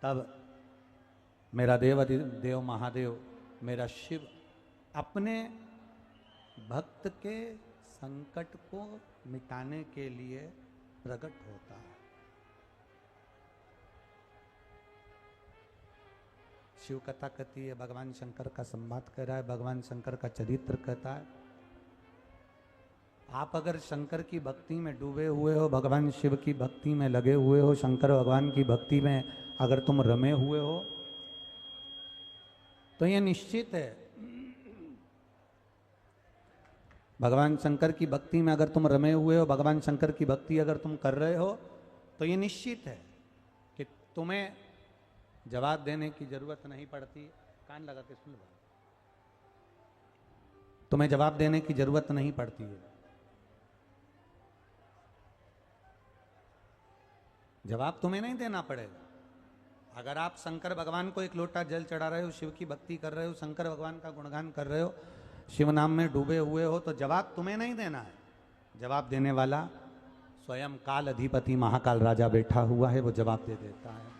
तब मेरा देव महादेव, मेरा शिव अपने भक्त के संकट को मिटाने के लिए प्रकट होता है। शिव कथा कहती है, भगवान शंकर का संवाद कर रहा है, भगवान शंकर का चरित्र कहता है। आप अगर शंकर की भक्ति में डूबे हुए हो, भगवान शिव की भक्ति में लगे हुए हो, शंकर भगवान की भक्ति में अगर तुम रमे हुए हो, तो यह निश्चित है, भगवान शंकर की भक्ति में अगर तुम रमे हुए हो, भगवान शंकर की भक्ति अगर तुम कर रहे हो, तो ये निश्चित है कि तुम्हें जवाब देने की जरूरत नहीं पड़ती। कान लगा के सुन लो, तुम्हें जवाब देने की जरूरत नहीं पड़ती है। जवाब तुम्हें नहीं देना पड़ेगा। अगर आप शंकर भगवान को एक लोटा जल चढ़ा रहे हो, शिव की भक्ति कर रहे हो, शंकर भगवान का गुणगान कर रहे हो, शिव नाम में डूबे हुए हो, तो जवाब तुम्हें नहीं देना है। जवाब देने वाला स्वयं काल अधिपति महाकाल राजा बैठा हुआ है, वो जवाब दे देता है।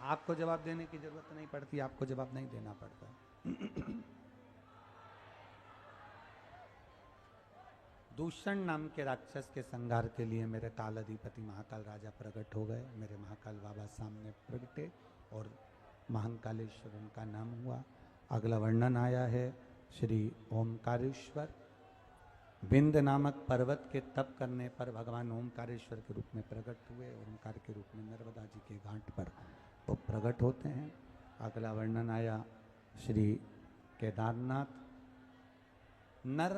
आपको जवाब देने की जरूरत नहीं पड़ती, आपको जवाब नहीं देना पड़ता। दूषण नाम के राक्षस के संहार के लिए मेरे काल अधिपति महाकाल राजा प्रकट हो गए। मेरे महाकाल बाबा सामने प्रगटे और महाकालेश्वर उनका नाम हुआ। अगला वर्णन आया है श्री ओमकारेश्वर। विंध्य नामक पर्वत के तप करने पर भगवान ओमकारेश्वर के रूप में प्रकट हुए। ओमकार के रूप में नर्मदा जी के घाट पर वो प्रकट होते हैं। अगला वर्णन आया श्री केदारनाथ। नर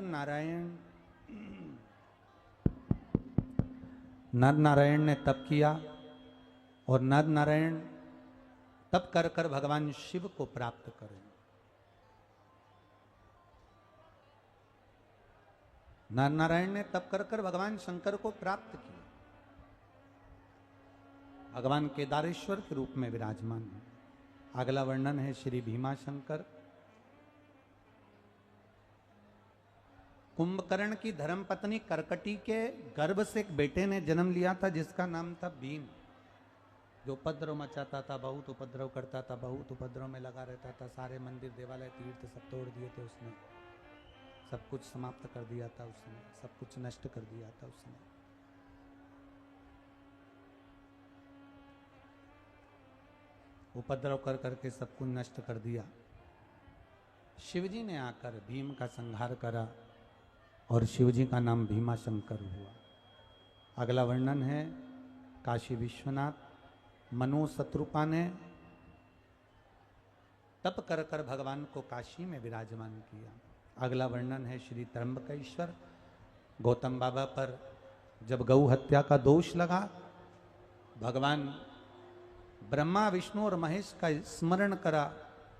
नारायण ने तप किया और नर नारायण तप कर कर भगवान शिव को प्राप्त करें। नर नारायण ने तप कर कर भगवान शंकर को प्राप्त किया। भगवान केदारेश्वर के रूप में विराजमान है। अगला वर्णन है श्री भीमाशंकर। कुंभकर्ण की धर्मपत्नी करकटी के गर्भ से एक बेटे ने जन्म लिया था जिसका नाम था भीम। जो उपद्रव मचाता था, बहुत उपद्रव करता था, बहुत उपद्रव में लगा रहता था, सारे मंदिर देवालय तीर्थ सब तोड़ दिए थे उसने, सब कुछ समाप्त कर दिया था उसने, सब कुछ नष्ट कर दिया था उसने। उपद्रव कर करके सब कुछ नष्ट कर दिया। शिवजी ने आकर भीम का संहार करा और शिवजी का नाम भीमा शंकर हुआ। अगला वर्णन है काशी विश्वनाथ मनु शत्रुपा ने तप कर कर भगवान को काशी में विराजमान किया। अगला वर्णन है श्री त्र्यंबकेश्वर गौतम बाबा पर जब गौ हत्या का दोष लगा, भगवान ब्रह्मा विष्णु और महेश का स्मरण करा,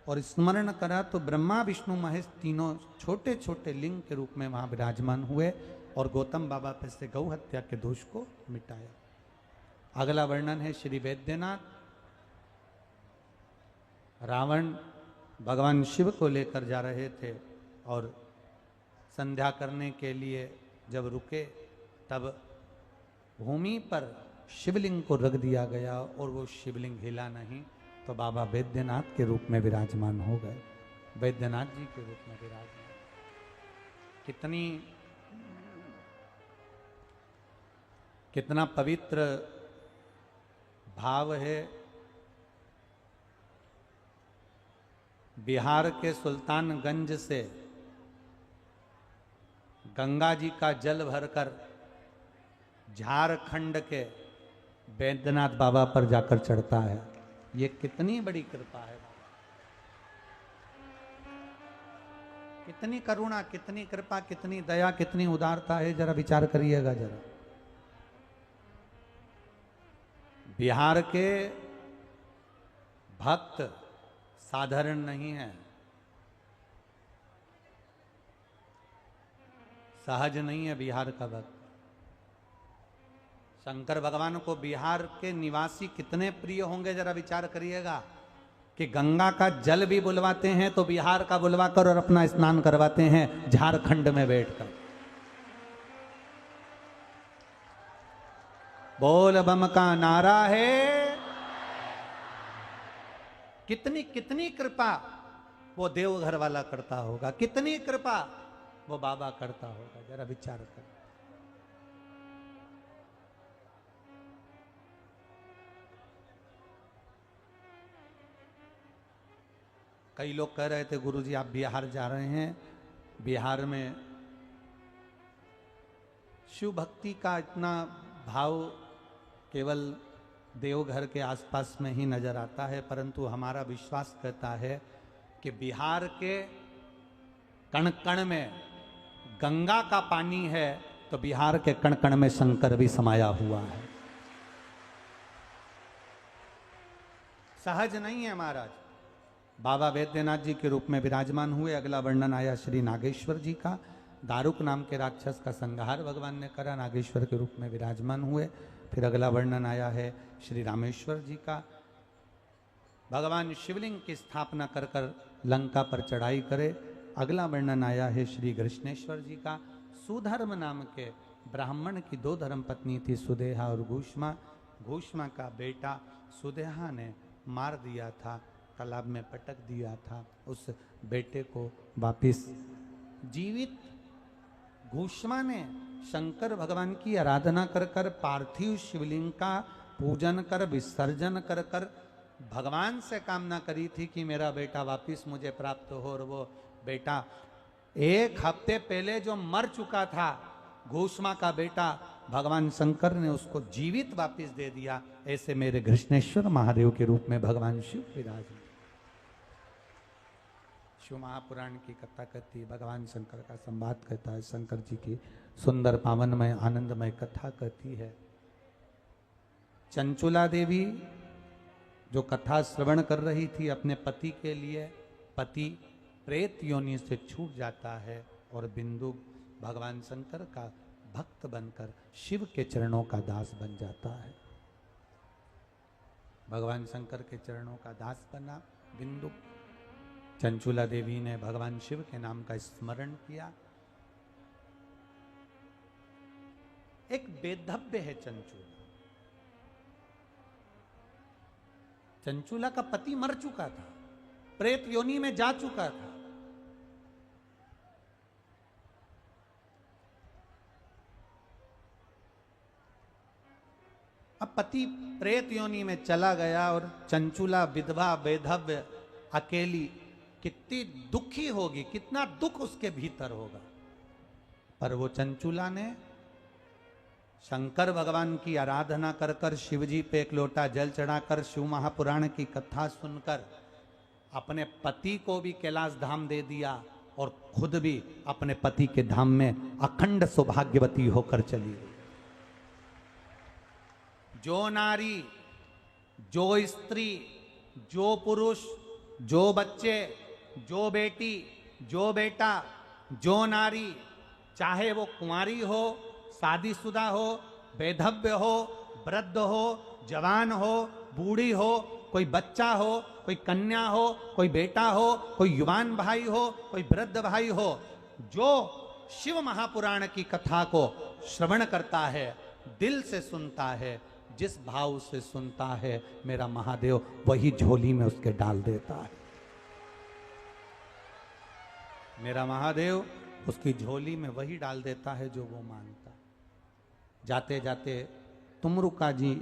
और स्मरण करा तो ब्रह्मा विष्णु महेश तीनों छोटे छोटे लिंग के रूप में वहां विराजमान हुए और गौतम बाबा पर से गौ हत्या के दोष को मिटाया। अगला वर्णन है श्री वैद्यनाथ। रावण भगवान शिव को लेकर जा रहे थे और संध्या करने के लिए जब रुके तब भूमि पर शिवलिंग को रख दिया गया और वो शिवलिंग हिला नहीं, तो बाबा वैद्यनाथ के रूप में विराजमान हो गए, वैद्यनाथ जी के रूप में विराजमान। कितना पवित्र भाव है। बिहार के सुल्तानगंज से गंगा जी का जल भरकर झारखंड के वैद्यनाथ बाबा पर जाकर चढ़ता है। ये कितनी बड़ी कृपा है, कितनी करुणा, कितनी कृपा, कितनी दया, कितनी उदारता है, जरा विचार करिएगा जरा। बिहार के भक्त साधारण नहीं है, सहज नहीं है बिहार का भक्त। शंकर भगवान को बिहार के निवासी कितने प्रिय होंगे, जरा विचार करिएगा कि गंगा का जल भी बुलवाते हैं तो बिहार का बुलवाकर और अपना स्नान करवाते हैं झारखंड में बैठकर। बोल बम का नारा है। कितनी कितनी कृपा वो देवघर वाला करता होगा, कितनी कृपा वो बाबा करता होगा, जरा विचार कर। कई लोग कह रहे थे गुरुजी आप बिहार जा रहे हैं, बिहार में शिव भक्ति का इतना भाव केवल देवघर के आसपास में ही नजर आता है, परंतु हमारा विश्वास कहता है कि बिहार के कण कण में गंगा का पानी है तो बिहार के कण कण में शंकर भी समाया हुआ है। सहज नहीं है महाराज। बाबा वैद्यनाथ जी के रूप में विराजमान हुए। अगला वर्णन आया श्री नागेश्वर जी का। दारुक नाम के राक्षस का संहार भगवान ने करा, नागेश्वर के रूप में विराजमान हुए। फिर अगला वर्णन आया है श्री रामेश्वर जी का। भगवान शिवलिंग की स्थापना कर कर लंका पर चढ़ाई करे। अगला वर्णन आया है श्री कृष्णेश्वर जी का। सुधर्म नाम के ब्राह्मण की दो धर्म पत्नी थी, सुदेहा और घूष्मा। घूष्मा का बेटा सुदेहा ने मार दिया था, तालाब में पटक दिया था। उस बेटे को वापिस जीवित घूष्मा ने शंकर भगवान की आराधना कर कर पार्थिव शिवलिंग का पूजन कर विसर्जन कर कर भगवान से कामना करी थी कि मेरा बेटा वापिस मुझे प्राप्त हो। और वो बेटा 1 हफ्ते पहले जो मर चुका था, घूष्मा का बेटा, भगवान शंकर ने उसको जीवित वापिस दे दिया। ऐसे मेरे कृष्णेश्वर महादेव के रूप में भगवान शिव विराजमान। शिव महापुराण की कथा कहती है, भगवान शंकर का संवाद कहता है, शंकर जी की सुंदर पावनमय आनंदमय कथा कहती है। चंचुला देवी जो कथा श्रवण कर रही थी अपने पति के लिए, पति प्रेत योनि से छूट जाता है और बिंदु भगवान शंकर का भक्त बनकर शिव के चरणों का दास बन जाता है। भगवान शंकर के चरणों का दास बना बिंदु। चंचुला देवी ने भगवान शिव के नाम का स्मरण किया। एक वेधव्य है चंचुला, चंचूला का पति मर चुका था, प्रेत योनि में जा चुका था। अब पति प्रेत योनि में चला गया और चंचूला विधवा बेधव्य अकेली कितनी दुखी होगी, कितना दुख उसके भीतर होगा। पर वो चंचूला ने शंकर भगवान की आराधना कर कर, शिव जी पे एक लोटा जल चढ़ाकर, शिव महापुराण की कथा सुनकर अपने पति को भी कैलाश धाम दे दिया और खुद भी अपने पति के धाम में अखंड सौभाग्यवती होकर चली गई। जो नारी, जो स्त्री, जो पुरुष, जो बच्चे, जो बेटी, जो बेटा, जो नारी, चाहे वो कुंवारी हो, शादीशुदा हो, बेधव्य हो, वृद्ध हो, जवान हो, बूढ़ी हो, कोई बच्चा हो, कोई कन्या हो, कोई बेटा हो, कोई युवान भाई हो, कोई वृद्ध भाई हो, जो शिव महापुराण की कथा को श्रवण करता है, दिल से सुनता है, जिस भाव से सुनता है, मेरा महादेव वही झोली में उसके डाल देता है। मेरा महादेव उसकी झोली में वही डाल देता है जो वो मांगता। जाते जाते तुमरुका जी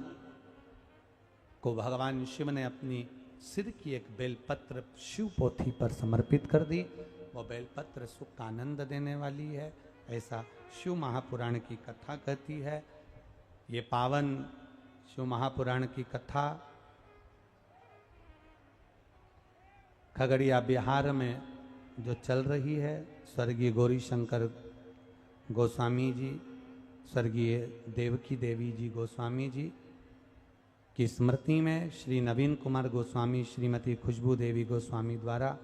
को भगवान शिव ने अपनी सिर की एक बेलपत्र शिव पोथी पर समर्पित कर दी। वो बेलपत्र सुख का आनंद देने वाली है, ऐसा शिव महापुराण की कथा कहती है। ये पावन शिव महापुराण की कथा खगड़िया बिहार में जो चल रही है, स्वर्गीय गौरी शंकर गोस्वामी जी, स्वर्गीय देवकी देवी जी गोस्वामी जी की स्मृति में श्री नवीन कुमार गोस्वामी, श्रीमती खुशबू देवी गोस्वामी द्वारा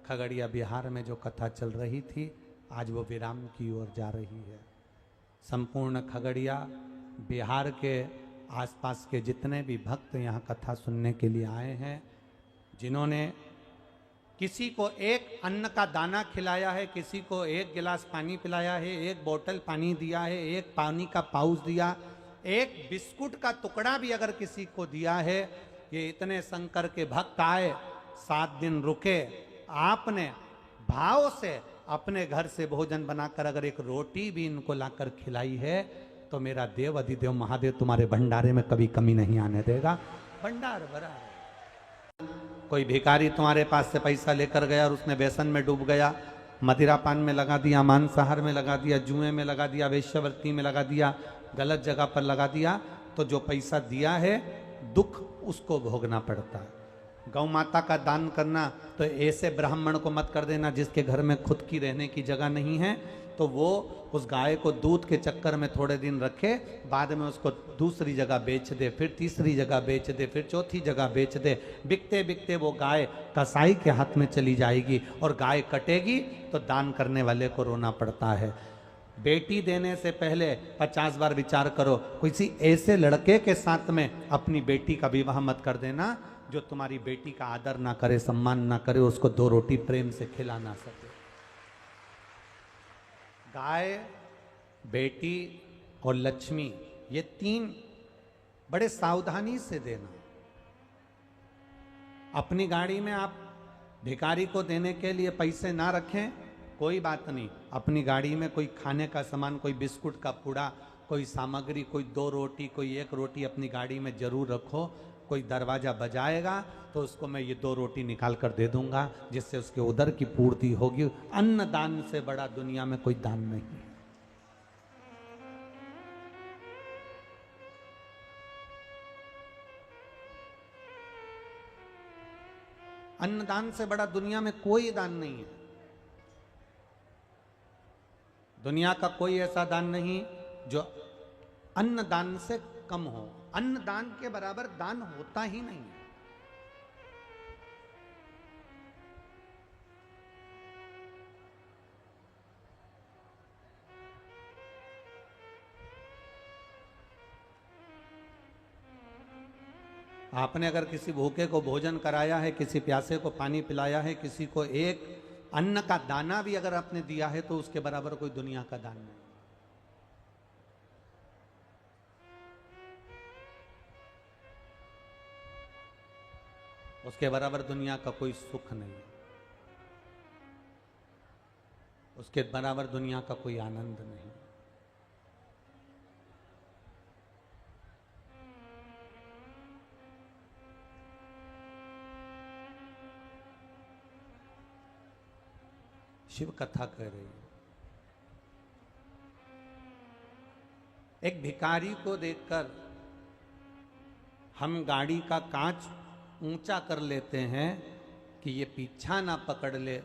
खगड़िया बिहार में जो कथा चल रही थी, आज वो विराम की ओर जा रही है। संपूर्ण खगड़िया बिहार के आसपास के जितने भी भक्त यहाँ कथा सुनने के लिए आए हैं, जिन्होंने किसी को एक अन्न का दाना खिलाया है, किसी को एक गिलास पानी पिलाया है, एक बोतल पानी दिया है, एक पानी का पाउच दिया, एक बिस्कुट का टुकड़ा भी अगर किसी को दिया है, ये इतने शंकर के भक्त आए, 7 दिन रुके, आपने भाव से अपने घर से भोजन बनाकर अगर एक रोटी भी इनको लाकर खिलाई है, तो मेरा देव अधिदेव महादेव तुम्हारे भंडारे में कभी कमी नहीं आने देगा। भंडार भरा है। कोई भिखारी तुम्हारे पास से पैसा लेकर गया और उसने व्यसन में डूब गया, मदिरा पान में लगा दिया, मांसाहार में लगा दिया, जुए में लगा दिया, वेश्यावृत्ति में लगा दिया, गलत जगह पर लगा दिया, तो जो पैसा दिया है दुख उसको भोगना पड़ता है। गौ माता का दान करना तो ऐसे ब्राह्मण को मत कर देना जिसके घर में खुद की रहने की जगह नहीं है, तो वो उस गाय को दूध के चक्कर में थोड़े दिन रखे, बाद में उसको दूसरी जगह बेच दे, फिर तीसरी जगह बेच दे, फिर चौथी जगह बेच दे। बिकते बिकते वो गाय कसाई के हाथ में चली जाएगी और गाय कटेगी तो दान करने वाले को रोना पड़ता है। बेटी देने से पहले 50 बार विचार करो, किसी ऐसे लड़के के साथ में अपनी बेटी का विवाह मत कर देना जो तुम्हारी बेटी का आदर ना करे, सम्मान ना करे, उसको 2 रोटी प्रेम से खिला ना सके। गाय, बेटी और लक्ष्मी, ये 3 बड़े सावधानी से देना। अपनी गाड़ी में आप भिखारी को देने के लिए पैसे ना रखें, कोई बात नहीं। अपनी गाड़ी में कोई खाने का सामान, कोई बिस्कुट का पुड़ा, कोई सामग्री, कोई 2 रोटी, कोई 1 रोटी अपनी गाड़ी में जरूर रखो। कोई दरवाजा बजाएगा तो उसको मैं ये 2 रोटी निकाल कर दे दूंगा, जिससे उसके उदर की पूर्ति होगी। अन्न दान से बड़ा दुनिया में कोई दान नहीं है। अन्नदान से बड़ा दुनिया में कोई दान नहीं है। दुनिया का कोई ऐसा दान नहीं जो अन्नदान से कम हो। अन्नदान के बराबर दान होता ही नहीं है। आपने अगर किसी भूखे को भोजन कराया है, किसी प्यासे को पानी पिलाया है, किसी को एक अन्न का दाना भी अगर आपने दिया है, तो उसके बराबर कोई दुनिया का दान नहीं। उसके बराबर दुनिया का कोई सुख नहीं, उसके बराबर दुनिया का कोई आनंद नहीं। शिव कथा कह रही है। एक भिखारी को देखकर हम गाड़ी का कांच ऊंचा कर लेते हैं कि ये पीछा ना पकड़ ले,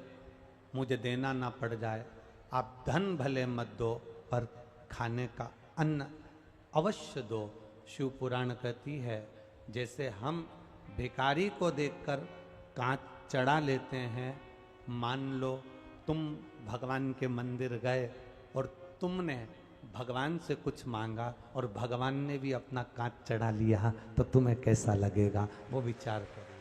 मुझे देना ना पड़ जाए। आप धन भले मत दो पर खाने का अन्न अवश्य दो। शिव पुराण कहती है जैसे हम भिखारी को देखकर कांच चढ़ा लेते हैं, मान लो तुम भगवान के मंदिर गए और तुमने भगवान से कुछ मांगा और भगवान ने भी अपना कांच चढ़ा लिया, तो तुम्हें कैसा लगेगा, वो विचार करो।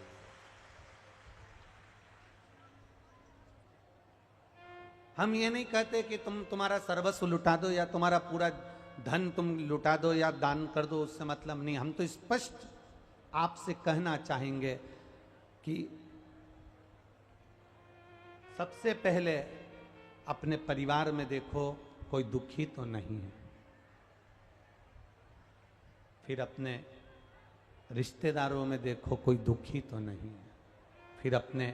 हम ये नहीं कहते कि तुम तुम्हारा सर्वस्व लुटा दो या तुम्हारा पूरा धन तुम लुटा दो या दान कर दो, उससे मतलब नहीं। हम तो स्पष्ट आपसे कहना चाहेंगे कि सबसे पहले अपने परिवार में देखो कोई दुखी तो नहीं है, फिर अपने रिश्तेदारों में देखो कोई दुखी तो नहीं है, फिर अपने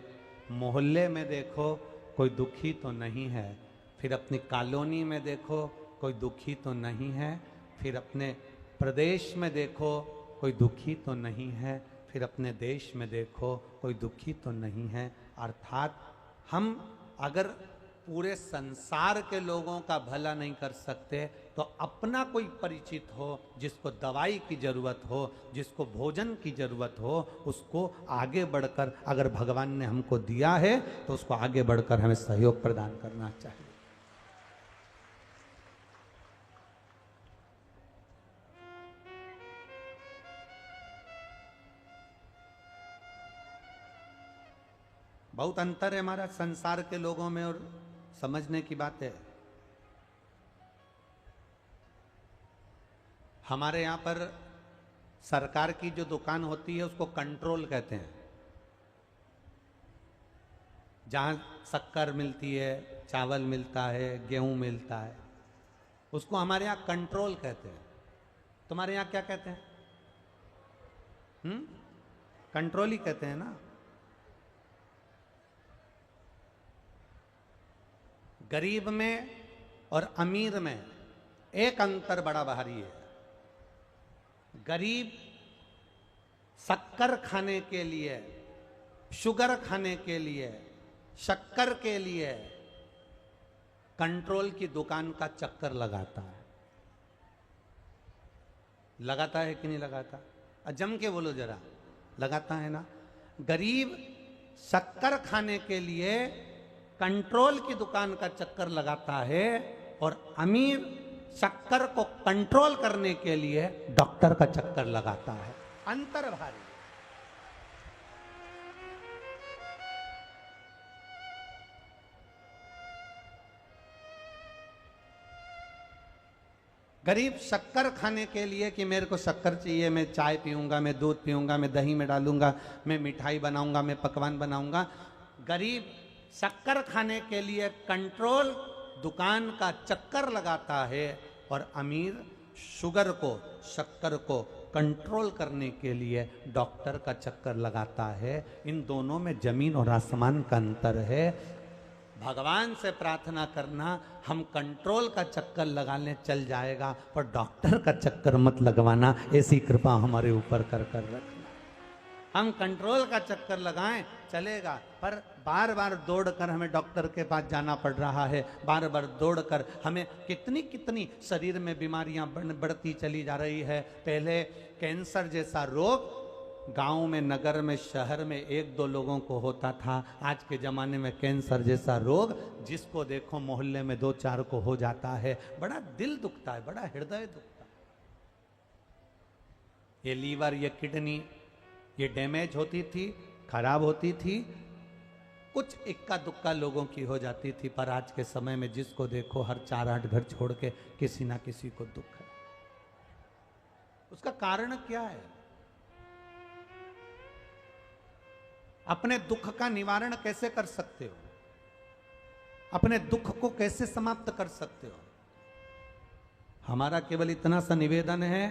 मोहल्ले में देखो कोई दुखी तो नहीं है, फिर अपनी कॉलोनी में देखो कोई दुखी तो नहीं है, फिर अपने प्रदेश में देखो कोई दुखी तो नहीं है, फिर अपने देश में देखो कोई दुखी तो नहीं है। अर्थात हम अगर पूरे संसार के लोगों का भला नहीं कर सकते तो अपना कोई परिचित हो, जिसको दवाई की जरूरत हो, जिसको भोजन की जरूरत हो, उसको आगे बढ़कर, अगर भगवान ने हमको दिया है तो उसको आगे बढ़कर हमें सहयोग प्रदान करना चाहिए। बहुत अंतर है हमारा संसार के लोगों में और समझने की बात है। हमारे यहाँ पर सरकार की जो दुकान होती है उसको कंट्रोल कहते हैं। जहाँ शक्कर मिलती है, चावल मिलता है, गेहूं मिलता है, उसको हमारे यहाँ कंट्रोल कहते हैं। तुम्हारे यहाँ क्या कहते हैं? कंट्रोल ही कहते हैं ना। गरीब में और अमीर में एक अंतर बड़ा भारी है। गरीब शक्कर खाने के लिए, शुगर खाने के लिए, शक्कर के लिए कंट्रोल की दुकान का चक्कर लगाता है। लगाता है कि नहीं लगाता? जम के बोलो जरा, लगाता है ना। गरीब शक्कर खाने के लिए कंट्रोल की दुकान का चक्कर लगाता है और अमीर शक्कर को कंट्रोल करने के लिए डॉक्टर का चक्कर लगाता है। अंतर भारी। गरीब शक्कर खाने के लिए कि मेरे को शक्कर चाहिए, मैं चाय पीऊंगा, मैं दूध पीऊंगा, मैं दही में डालूंगा, मैं मिठाई बनाऊंगा, मैं पकवान बनाऊंगा। गरीब शक्कर खाने के लिए कंट्रोल दुकान का चक्कर लगाता है और अमीर शुगर को, शक्कर को कंट्रोल करने के लिए डॉक्टर का चक्कर लगाता है। इन दोनों में जमीन और आसमान का अंतर है। भगवान से प्रार्थना करना हम कंट्रोल का चक्कर लगाने चल जाएगा, पर डॉक्टर का चक्कर मत लगवाना, ऐसी कृपा हमारे ऊपर कर रखना। हम कंट्रोल का चक्कर लगाएं चलेगा, पर बार बार दौड़कर हमें डॉक्टर के पास जाना पड़ रहा है। बार बार दौड़कर हमें कितनी कितनी शरीर में बीमारियां बढ़ती चली जा रही है। पहले कैंसर जैसा रोग गांव में, नगर में, शहर में एक दो लोगों को होता था। आज के ज़माने में कैंसर जैसा रोग जिसको देखो मोहल्ले में दो चार को हो जाता है। बड़ा दिल दुखता है, बड़ा हृदय दुखता है। ये लीवर, ये किडनी, ये डैमेज होती थी, खराब होती थी, कुछ इक्का दुक्का लोगों की हो जाती थी। पर आज के समय में जिसको देखो हर 4-8 घर छोड़ के किसी ना किसी को दुख है। उसका कारण क्या है? अपने दुख का निवारण कैसे कर सकते हो? अपने दुख को कैसे समाप्त कर सकते हो? हमारा केवल इतना सा निवेदन है,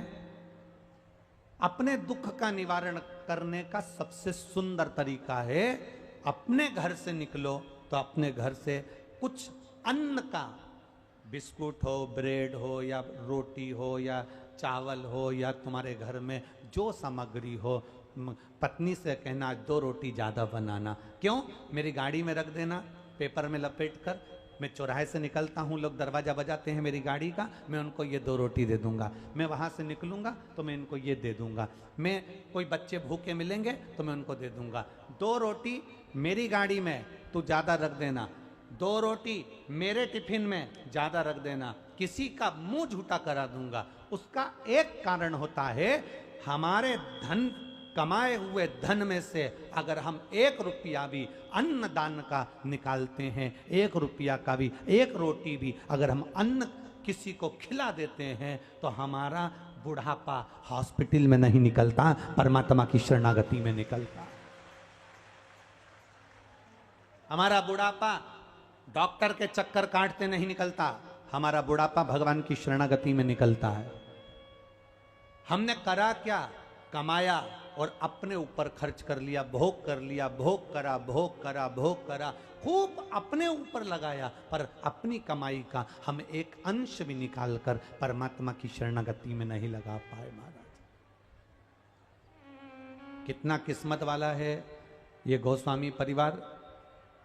अपने दुख का निवारण करने का सबसे सुंदर तरीका है, अपने घर से निकलो तो अपने घर से कुछ अन्न का, बिस्कुट हो, ब्रेड हो, या रोटी हो, या चावल हो, या तुम्हारे घर में जो सामग्री हो, पत्नी से कहना 2 रोटी ज़्यादा बनाना। क्यों? मेरी गाड़ी में रख देना, पेपर में लपेट कर। मैं चौराहे से निकलता हूँ, लोग दरवाज़ा बजाते हैं मेरी गाड़ी का, मैं उनको ये 2 रोटी दे दूंगा। मैं वहाँ से निकलूँगा तो मैं इनको ये दे दूंगा। मैं कोई बच्चे भूखे मिलेंगे तो मैं उनको दे दूंगा। 2 रोटी मेरी गाड़ी में तू ज़्यादा रख देना, 2 रोटी मेरे टिफिन में ज़्यादा रख देना, किसी का मुंह झूठा करा दूंगा। उसका एक कारण होता है, हमारे धन, कमाए हुए धन में से अगर हम 1 रुपया भी अन्न दान का निकालते हैं, 1 रुपया का भी, 1 रोटी भी अगर हम अन्न किसी को खिला देते हैं, तो हमारा बुढ़ापा हॉस्पिटल में नहीं निकलता, परमात्मा की शरणागति में निकलता। हमारा बुढ़ापा डॉक्टर के चक्कर काटते नहीं निकलता, हमारा बुढ़ापा भगवान की शरणागति में निकलता है। हमने करा क्या? कमाया और अपने ऊपर खर्च कर लिया, भोग कर लिया, भोग करा, भोग करा, भोग करा, खूब अपने ऊपर लगाया, पर अपनी कमाई का हम एक अंश भी निकाल कर परमात्मा की शरणागति में नहीं लगा पाए। महाराज कितना किस्मत वाला है ये गोस्वामी परिवार,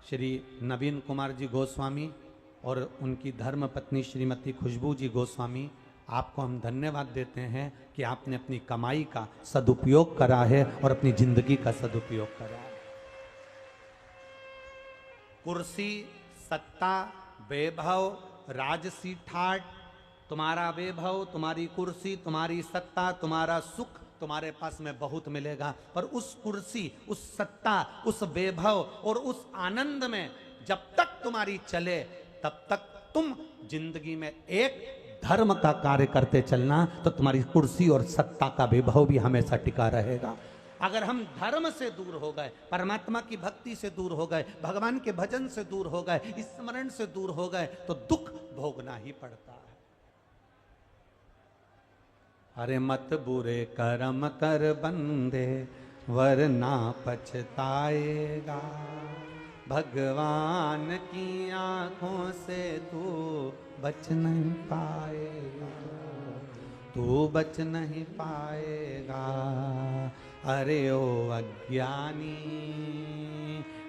श्री नवीन कुमार जी गोस्वामी और उनकी धर्म पत्नी श्रीमती खुशबू जी गोस्वामी। आपको हम धन्यवाद देते हैं कि आपने अपनी कमाई का सदुपयोग करा है और अपनी जिंदगी का सदुपयोग करा है। कुर्सी, सत्ता, वैभव, राजसी ठाट, तुम्हारा वैभव, तुम्हारी कुर्सी, तुम्हारी सत्ता, तुम्हारा सुख तुम्हारे पास में बहुत मिलेगा, पर उस कुर्सी, उस सत्ता, उस वैभव और उस आनंद में जब तक तुम्हारी चले, तब तक तुम जिंदगी में एक धर्म का कार्य करते चलना, तो तुम्हारी कुर्सी और सत्ता का वैभव भी हमेशा टिका रहेगा। अगर हम धर्म से दूर हो गए, परमात्मा की भक्ति से दूर हो गए, भगवान के भजन से दूर हो गए, स्मरण से दूर हो गए, तो दुख भोगना ही पड़ता है। अरे मत बुरे कर्म कर बंदे, वरना पछताएगा, भगवान की आंखों से तू बच नहीं पाएगा, तू बच नहीं पाएगा। अरे ओ अज्ञानी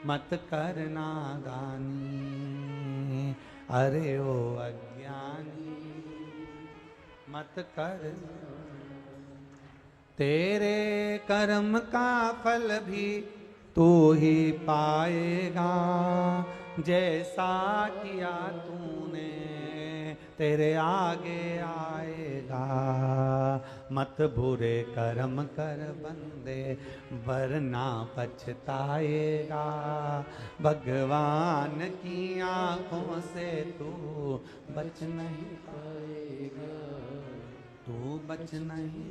मत करना गानी, अरे ओ अज्ञानी मत कर, तेरे कर्म का फल भी तू ही पाएगा, जैसा किया तूने तेरे आगे आएगा। मत बुरे कर्म कर बंदे, वरना पछताएगा, भगवान की आंखों से तू बच नहीं पाएगा, तू बच नहीं।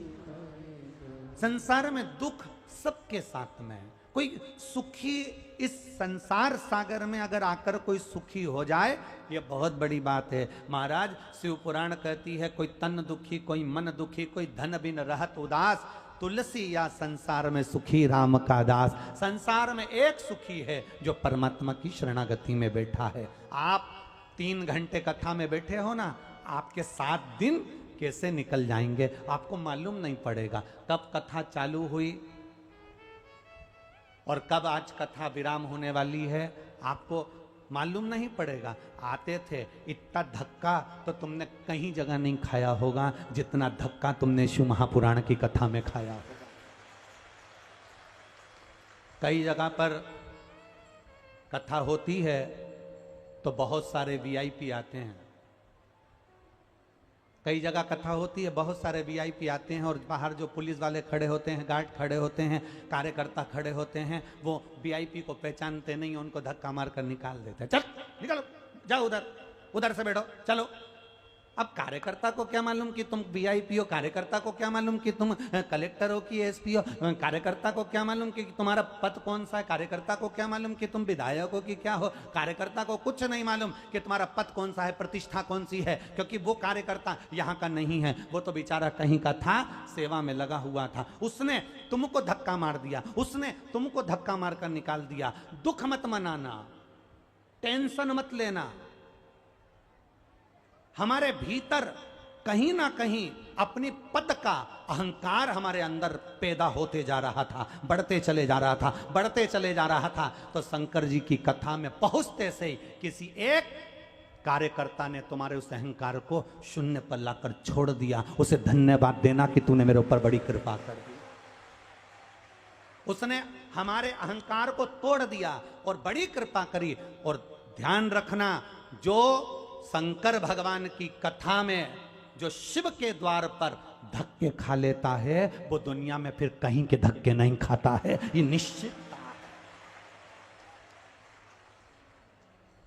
संसार में दुख सबके साथ में है। कोई सुखी इस संसार सागर में अगर आकर कोई सुखी हो जाए, यह बहुत बड़ी बात है। महाराज शिव पुराण कहती है, कोई तन दुखी, कोई मन दुखी, कोई धन बिन रहत उदास, तुलसी या संसार में सुखी राम का दास। संसार में एक सुखी है जो परमात्मा की शरणागति में बैठा है। आप 3 घंटे कथा में बैठे हो ना, आपके 7 दिन कैसे निकल जाएंगे आपको मालूम नहीं पड़ेगा। कब कथा चालू हुई और कब आज कथा विराम होने वाली है आपको मालूम नहीं पड़ेगा। आते थे इतना धक्का तो तुमने कहीं जगह नहीं खाया होगा जितना धक्का तुमने शिव महापुराण की कथा में खाया होगा। कई जगह पर कथा होती है तो बहुत सारे वीआईपी आते हैं, कई जगह कथा होती है बहुत सारे वीआईपी आते हैं, और बाहर जो पुलिस वाले खड़े होते हैं, गार्ड खड़े होते हैं, कार्यकर्ता खड़े होते हैं, वो वीआईपी को पहचानते नहीं, उनको धक्का मार कर निकाल देते हैं। चल निकलो, जाओ उधर, उधर से बैठो, चलो। अब कार्यकर्ता को क्या मालूम कि तुम वीआईपी हो, कार्यकर्ता को क्या मालूम कि तुम कलेक्टर हो कि एसपी हो, कार्यकर्ता को क्या मालूम कि तुम्हारा पद कौन सा है, कार्यकर्ता को क्या मालूम कि तुम विधायक हो कि क्या हो, कार्यकर्ता को कुछ नहीं मालूम कि तुम्हारा पद कौन सा है, प्रतिष्ठा कौन सी है, क्योंकि वो कार्यकर्ता यहाँ का नहीं है, वो तो बेचारा कहीं का था, सेवा में लगा हुआ था। उसने तुमको धक्का मार दिया, उसने तुमको धक्का मारकर निकाल दिया। दुख मत मनाना, टेंशन मत लेना। हमारे भीतर कहीं ना कहीं अपनी पद का अहंकार हमारे अंदर पैदा होते जा रहा था, बढ़ते चले जा रहा था, बढ़ते चले जा रहा था। तो शंकर जी की कथा में पहुंचते से किसी एक कार्यकर्ता ने तुम्हारे उस अहंकार को शून्य पर लाकर छोड़ दिया। उसे धन्यवाद देना कि तूने मेरे ऊपर बड़ी कृपा कर दी। उसने हमारे अहंकार को तोड़ दिया और बड़ी कृपा करी। और ध्यान रखना, जो शंकर भगवान की कथा में जो शिव के द्वार पर धक्के खा लेता है, वो दुनिया में फिर कहीं के धक्के नहीं खाता है, ये निश्चित।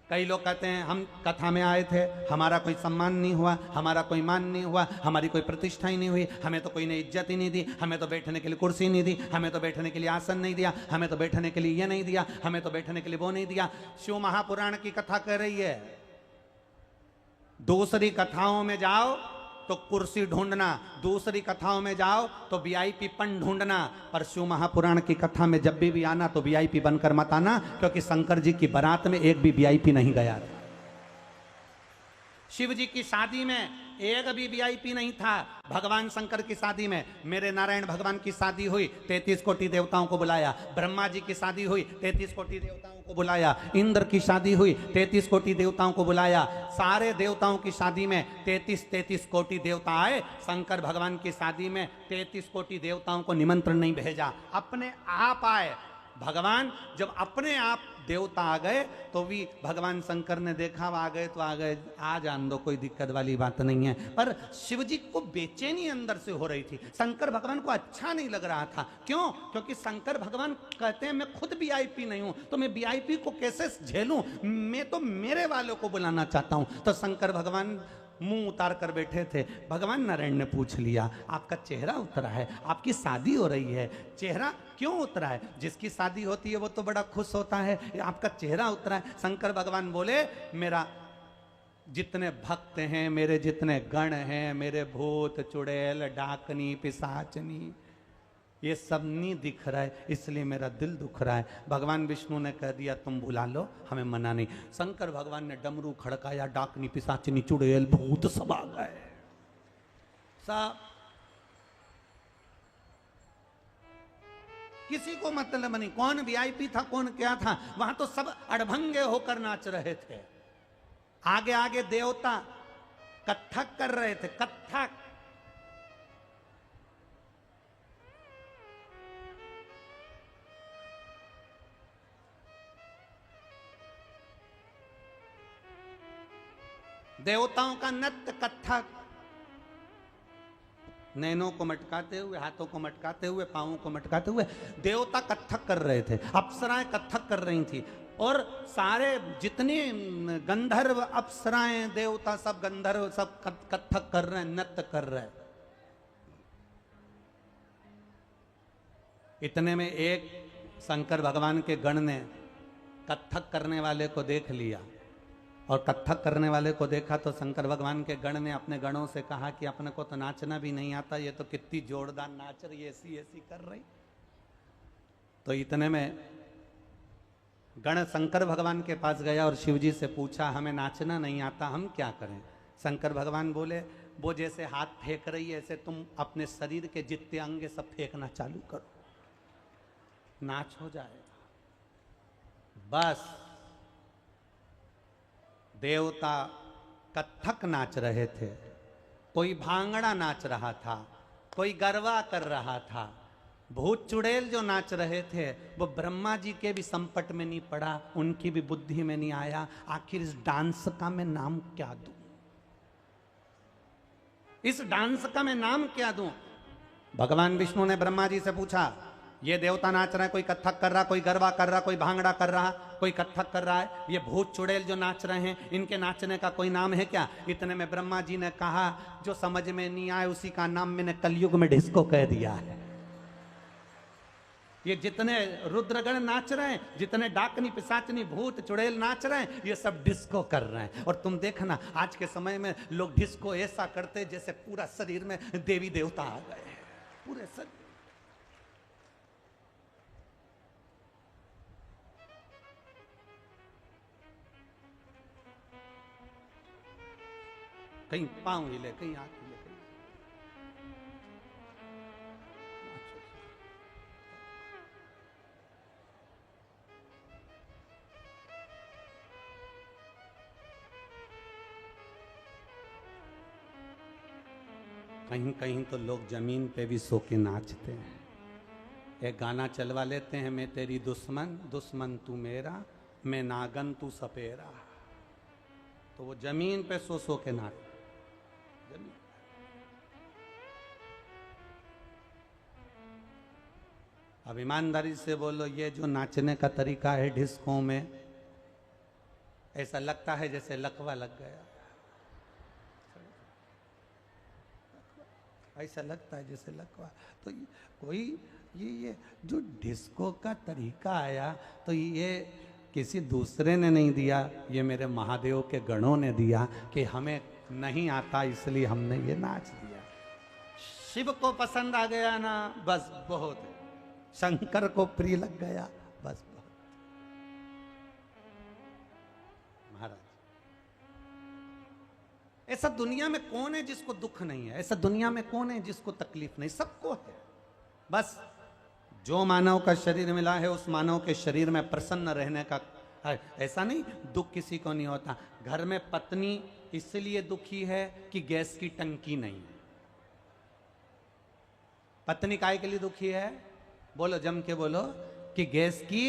कई लोग कहते हैं हम कथा में आए थे, हमारा कोई सम्मान नहीं हुआ, हमारा कोई मान नहीं हुआ, हमारी कोई प्रतिष्ठा ही नहीं हुई, हमें तो कोई ने इज्जत ही नहीं दी, हमें तो बैठने के लिए कुर्सी नहीं दी, हमें तो बैठने के लिए आसन नहीं दिया, हमें तो बैठने के लिए ये नहीं दिया, हमें तो बैठने के लिए वो नहीं दिया। शिव महापुराण की कथा कह रही है, दूसरी कथाओं में जाओ तो कुर्सी ढूंढना, दूसरी कथाओं में जाओ तो वीआईपी पन ढूंढना, पर शिव महापुराण की कथा में जब भी आना तो वीआईपी बनकर मत आना, क्योंकि शंकर जी की बारात में एक भी वीआईपी नहीं गया था। शिव जी की शादी में एक भी वीआईपी नहीं था। भगवान शंकर की शादी में, मेरे नारायण भगवान की शादी हुई, 33 कोटि देवताओं को बुलाया। ब्रह्मा जी की शादी हुई, 33 कोटि देवताओं को बुलाया। इंद्र की शादी हुई, 33 कोटि देवताओं को बुलाया। सारे देवताओं की शादी में 33 कोटि देवता आए। शंकर भगवान की शादी में 33 कोटि देवताओं को निमंत्रण नहीं भेजा, अपने आप आए। भगवान जब अपने आप देवता आ गए तो भी भगवान शंकर ने देखा, आ गए तो आ गए, आ जान दो, कोई दिक्कत वाली बात नहीं है। पर शिव जी को बेचैनी अंदर से हो रही थी, शंकर भगवान को अच्छा नहीं लग रहा था। क्यों? क्योंकि शंकर भगवान कहते हैं मैं खुद वीआईपी नहीं हूं, तो मैं वीआईपी को कैसे झेलूं, मैं तो मेरे वालों को बुलाना चाहता हूं। तो शंकर भगवान मुंह उतार कर बैठे थे। भगवान नारायण ने पूछ लिया, आपका चेहरा उतरा है, आपकी शादी हो रही है, चेहरा क्यों उतरा है? जिसकी शादी होती है वो तो बड़ा खुश होता है, आपका चेहरा उतरा है। शंकर भगवान बोले, मेरा जितने भक्त हैं, मेरे जितने गण हैं, मेरे भूत चुड़ैल डाकनी पिशाचनी, ये सब नहीं दिख रहा है, इसलिए मेरा दिल दुख रहा है। भगवान विष्णु ने कह दिया तुम बुला लो, हमें मना नहीं। शंकर भगवान ने डमरू खड़काया, डाकनी पिशाचनी चुड़ैल भूत सब आ गए। सब किसी को मतलब नहीं, कौन वीआईपी था कौन क्या था, वहां तो सब अड़भंगे होकर नाच रहे थे। आगे आगे देवता कत्थक कर रहे थे, कत्थक। देवताओं का नृत्य कत्थक, नैनों को मटकाते हुए, हाथों को मटकाते हुए, पांवों को मटकाते हुए देवता कत्थक कर रहे थे, अप्सराएं कत्थक कर रही थी। और सारे जितने गंधर्व अप्सराएं देवता सब गंधर्व सब कत्थक कर रहे हैं, नृत्य कर रहे हैं। इतने में एक शंकर भगवान के गण ने कत्थक करने वाले को देख लिया, और कत्थक करने वाले को देखा तो शंकर भगवान के गण ने अपने गणों से कहा कि अपने को तो नाचना भी नहीं आता, ये तो कितनी जोरदार नाच रही, ऐसी ऐसी कर रही। तो इतने में गण शंकर भगवान के पास गया और शिव जी से पूछा, हमें नाचना नहीं आता, हम क्या करें? शंकर भगवान बोले, वो जैसे हाथ फेंक रही है ऐसे तुम अपने शरीर के जितने अंग सब फेंकना चालू करो, नाच हो जाएगा। बस देवता कत्थक नाच रहे थे, कोई भांगड़ा नाच रहा था, कोई गरबा कर रहा था। भूत चुड़ैल जो नाच रहे थे वो ब्रह्मा जी के भी संपट में नहीं पड़ा, उनकी भी बुद्धि में नहीं आया, आखिर इस डांस का मैं नाम क्या दूं, इस डांस का मैं नाम क्या दूं? भगवान विष्णु ने ब्रह्मा जी से पूछा, ये देवता नाच रहा है, कोई कथक कर रहा, कोई गरबा कर रहा, कोई भांगड़ा कर रहा, कोई कथक कर रहा है। ये भूत चुड़ैल जो नाच रहे हैं, इनके नाचने का कोई नाम है क्या? इतने में ब्रह्मा जी ने कहा, जो समझ में नहीं आए उसी का नाम मैंने कलयुग में डिस्को कह दिया है। ये जितने रुद्रगण नाच रहे हैं, जितने डाकनी पिशाचनी भूत चुड़ैल नाच रहे हैं, ये सब डिस्को कर रहे हैं। और तुम देखना आज के समय में लोग डिस्को ऐसा करते जैसे पूरा शरीर में देवी देवता आ गए हैं, पूरे शरीर। कहीं पांव हिले, कहीं हाथ हिले, कहीं कहीं तो लोग जमीन पे भी सो के नाचते हैं। एक गाना चलवा लेते हैं, मैं तेरी दुश्मन, दुश्मन तू मेरा, मैं नागन तू सपेरा। तो वो जमीन पे सो सो के नाच। अब ईमानदारी से बोलो, ये जो नाचने का तरीका है डिस्को में, ऐसा लगता है जैसे लकवा लग गया। ऐसा लगता है जैसे लकवा। तो कोई ये जो डिस्को का तरीका आया, तो ये किसी दूसरे ने नहीं दिया, ये मेरे महादेव के गणों ने दिया कि हमें नहीं आता इसलिए हमने ये नाच दिया। शिव को पसंद आ गया ना, बस बहुत है। शंकर को प्रिय लग गया, बस बहुत। महाराज, ऐसा दुनिया में कौन है जिसको दुख नहीं है? ऐसा दुनिया में कौन है जिसको तकलीफ नहीं? सबको है। बस जो मानव का शरीर मिला है, उस मानव के शरीर में प्रसन्न रहने का है। ऐसा नहीं दुख किसी को नहीं होता। घर में पत्नी इसलिए दुखी है कि गैस की टंकी नहीं है। पत्नी काहे के लिए दुखी है? बोलो, जम के बोलो, कि गैस की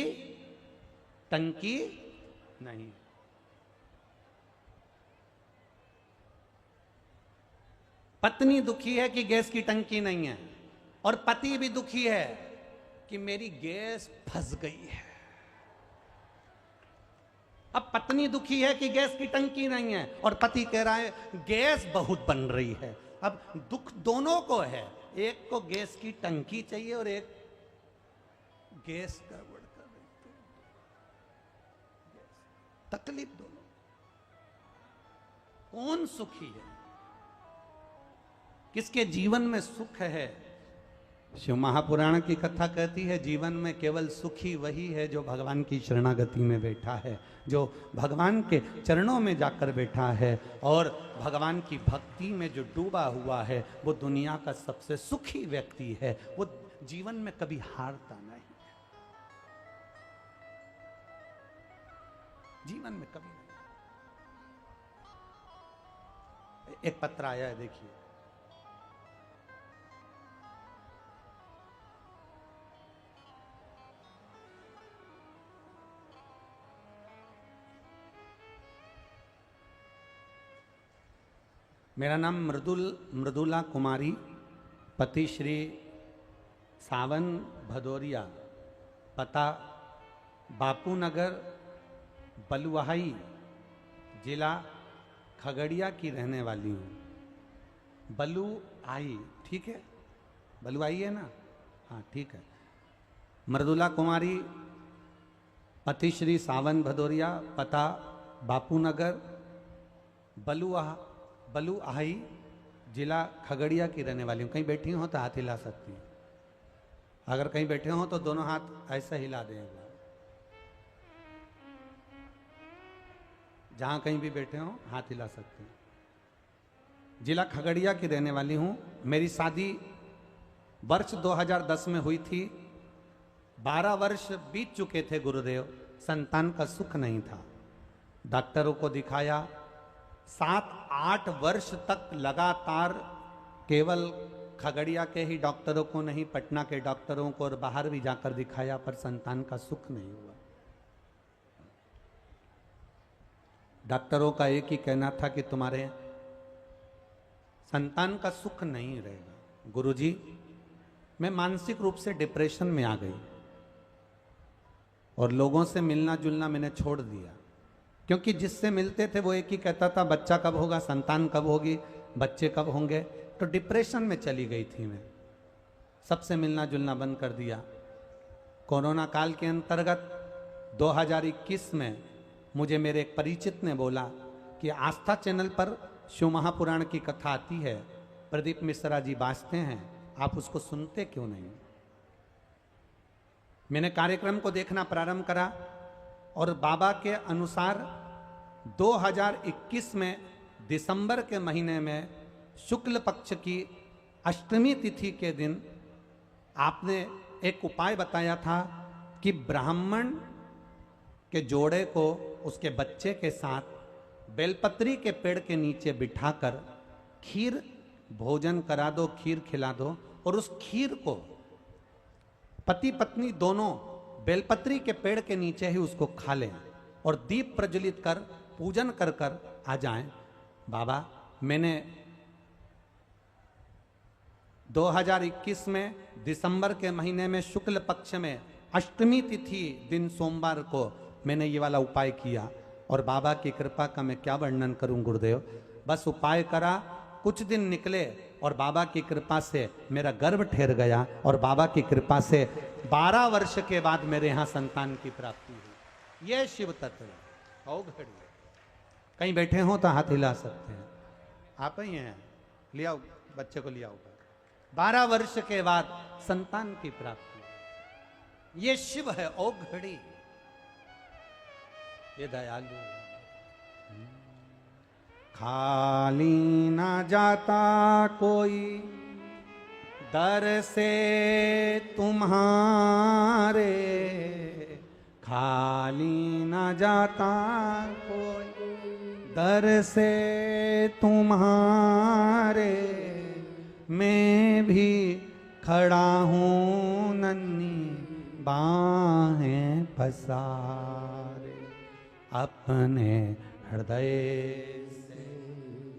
टंकी नहीं। पत्नी दुखी है कि गैस की टंकी नहीं है, और पति भी दुखी है कि मेरी गैस फंस गई है। अब पत्नी दुखी है कि गैस की टंकी नहीं है, और पति कह रहा है गैस बहुत बन रही है। अब दुख दोनों को है, एक को गैस की टंकी चाहिए और एक गैस गड़बड़ कर रही है। तकलीफ दोनों। कौन सुखी है? किसके जीवन में सुख है? शिव महापुराण की कथा कहती है, जीवन में केवल सुखी वही है जो भगवान की शरणागति में बैठा है, जो भगवान के चरणों में जाकर बैठा है और भगवान की भक्ति में जो डूबा हुआ है, वो दुनिया का सबसे सुखी व्यक्ति है। वो जीवन में कभी हारता नहीं, जीवन में कभी नहीं। एक पत्र आया है, देखिए। मेरा नाम मृदुला कुमारी, पति श्री सावन भदौरिया, पता बापू नगर, बलुआही, जिला खगड़िया की रहने वाली हूँ। बलुआही, ठीक है? बलुआही है ना? हाँ, ठीक है। मृदुला कुमारी, पति श्री सावन भदौरिया, पता बापू नगर, बलुआही, जिला खगड़िया की रहने वाली हूँ। कहीं बैठी हो तो हाथ हिला सकती हैं। अगर कहीं बैठे हो तो दोनों हाथ ऐसा हिला देंगे। जहां कहीं भी बैठे हो हाथ हिला सकते हैं। जिला खगड़िया की रहने वाली हूं। मेरी शादी वर्ष 2010 में हुई थी। 12 वर्ष बीत चुके थे गुरुदेव, संतान का सुख नहीं था। डॉक्टरों को दिखाया, 7-8 वर्ष तक लगातार केवल खगड़िया के ही डॉक्टरों को नहीं, पटना के डॉक्टरों को और बाहर भी जाकर दिखाया, पर संतान का सुख नहीं हुआ। डॉक्टरों का एक ही कहना था कि तुम्हारे संतान का सुख नहीं रहेगा। गुरुजी, मैं मानसिक रूप से डिप्रेशन में आ गई और लोगों से मिलना जुलना मैंने छोड़ दिया, क्योंकि जिससे मिलते थे वो एक ही कहता था बच्चा कब होगा, संतान कब होगी, बच्चे कब होंगे। तो डिप्रेशन में चली गई थी मैं, सबसे मिलना जुलना बंद कर दिया। कोरोना काल के अंतर्गत 2021 में मुझे मेरे एक परिचित ने बोला कि आस्था चैनल पर शिव महापुराण की कथा आती है, प्रदीप मिश्रा जी बाजते हैं, आप उसको सुनते क्यों नहीं। मैंने कार्यक्रम को देखना प्रारंभ करा और बाबा के अनुसार 2021 में दिसंबर के महीने में शुक्ल पक्ष की अष्टमी तिथि के दिन आपने एक उपाय बताया था कि ब्राह्मण के जोड़े को उसके बच्चे के साथ बेलपत्री के पेड़ के नीचे बिठाकर खीर भोजन करा दो, खीर खिला दो, और उस खीर को पति पत्नी दोनों बेलपत्री के पेड़ के नीचे ही उसको खा लें और दीप प्रज्वलित कर पूजन कर कर आ जाएं। बाबा, मैंने 2021 में दिसंबर के महीने में शुक्ल पक्ष में अष्टमी तिथि दिन सोमवार को मैंने ये वाला उपाय किया और बाबा की कृपा का मैं क्या वर्णन करूं गुरुदेव। बस उपाय करा, कुछ दिन निकले और बाबा की कृपा से मेरा गर्भ ठहर गया और बाबा की कृपा से 12 वर्ष के बाद मेरे यहाँ संतान की प्राप्ति हुई। ये शिव तत्व है। आओ घड़ी, कहीं बैठे हो तो हाथ हिला सकते हैं, आप ही हैं, ले आओ बच्चे को, ले आओ। 12 वर्ष के बाद संतान की प्राप्ति, ये शिव है। ओ घड़ी, ये दयालु। खाली ना जाता कोई दर से तुम्हारे, खाली ना जाता कोई दर से तुम्हारे, मैं भी खड़ा हूँ नन्ही बाहें पसारे, अपने हृदय से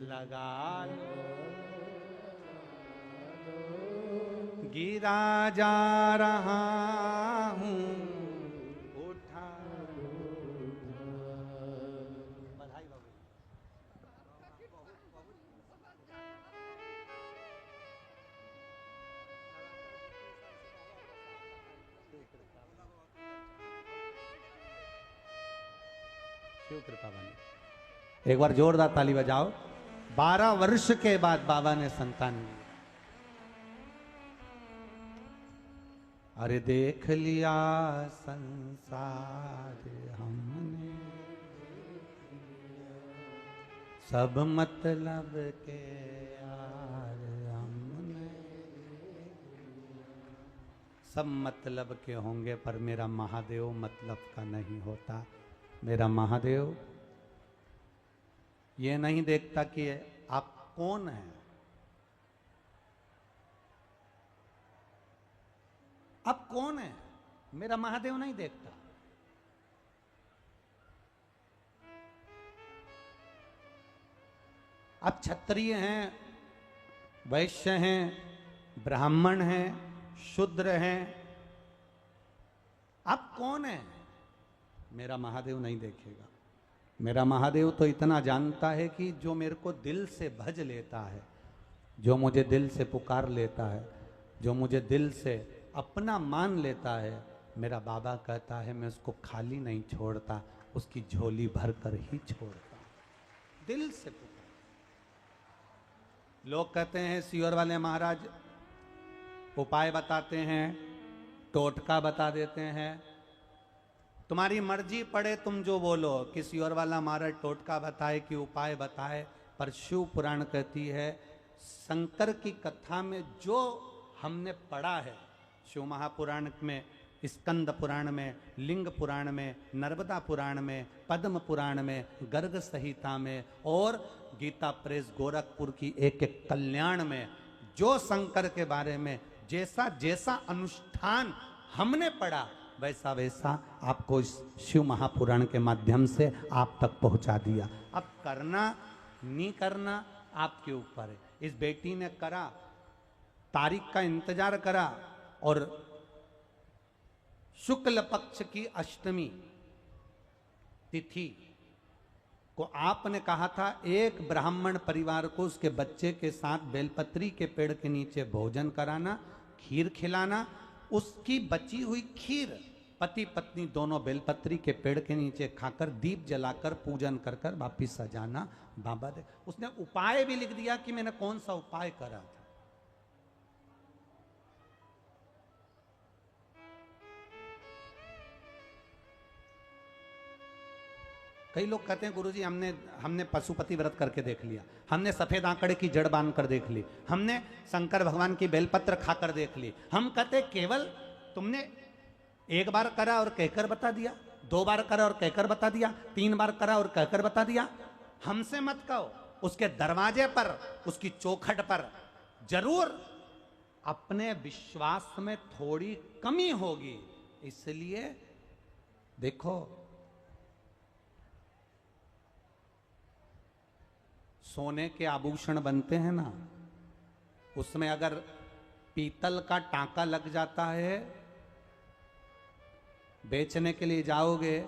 लगा लो, गिरा जा रहा हूँ उठा। बधाई बाबू। शिव कृपा बनी। एक बार जोरदार ताली बजाओ। 12 वर्ष के बाद बाबा ने संतान ली। अरे देख लिया संसार हमने, सब मतलब के यार हमने, सब मतलब के होंगे पर मेरा महादेव मतलब का नहीं होता। मेरा महादेव ये नहीं देखता कि आप कौन हैं, आप कौन हैं, मेरा महादेव नहीं देखता। आप क्षत्रिय हैं, वैश्य हैं, ब्राह्मण हैं, शूद्र हैं, आप कौन हैं, मेरा महादेव नहीं देखेगा। मेरा महादेव तो इतना जानता है कि जो मेरे को दिल से भज लेता है, जो मुझे दिल से पुकार लेता है, जो मुझे दिल से अपना मान लेता है, मेरा बाबा कहता है मैं उसको खाली नहीं छोड़ता, उसकी झोली भर कर ही छोड़ता, दिल से पुकार। लोग कहते हैं सियोर वाले महाराज उपाय बताते हैं, टोटका बता देते हैं, तुम्हारी मर्जी पड़े तुम जो बोलो, किसी और वाला महाराज टोटका बताए कि उपाय बताए, पर शिव पुराण कहती है, शंकर की कथा में जो हमने पढ़ा है, शिव महापुराण में, स्कंद पुराण में, लिंग पुराण में, नर्मदा पुराण में, पद्म पुराण में, गर्ग संहिता में और गीता प्रेस गोरखपुर की एक एक कल्याण में, जो शंकर के बारे में जैसा जैसा अनुष्ठान हमने पढ़ा, वैसा वैसा आपको इस शिव महापुराण के माध्यम से आप तक पहुंचा दिया। अब करना नहीं करना आपके ऊपर है। इस बेटी ने करा, तारीख का इंतजार करा, और शुक्ल पक्ष की अष्टमी तिथि को आपने कहा था एक ब्राह्मण परिवार को उसके बच्चे के साथ बेलपत्री के पेड़ के नीचे भोजन कराना, खीर खिलाना। उसकी बची हुई खीर पति पत्नी दोनों बेलपत्री के पेड़ के नीचे खाकर दीप जलाकर पूजन कर कर वापिस सजाना। बाबा दे उसने उपाय भी लिख दिया कि मैंने कौन सा उपाय करा था। कई लोग कहते हैं गुरुजी हमने पशुपति व्रत करके देख लिया, हमने सफेद आंकड़े की जड़ बांध कर देख ली, हमने शंकर भगवान की बेलपत्र खाकर देख ली। हम कहते केवल तुमने एक बार करा और कहकर बता दिया, 2 बार करा और कहकर बता दिया, 3 बार करा और कहकर बता दिया। हमसे मत कहो, उसके दरवाजे पर, उसकी चौखट पर जरूर अपने विश्वास में थोड़ी कमी होगी। इसलिए देखो, सोने के आभूषण बनते हैं ना, उसमें अगर पीतल का टांका लग जाता है, बेचने के लिए जाओगे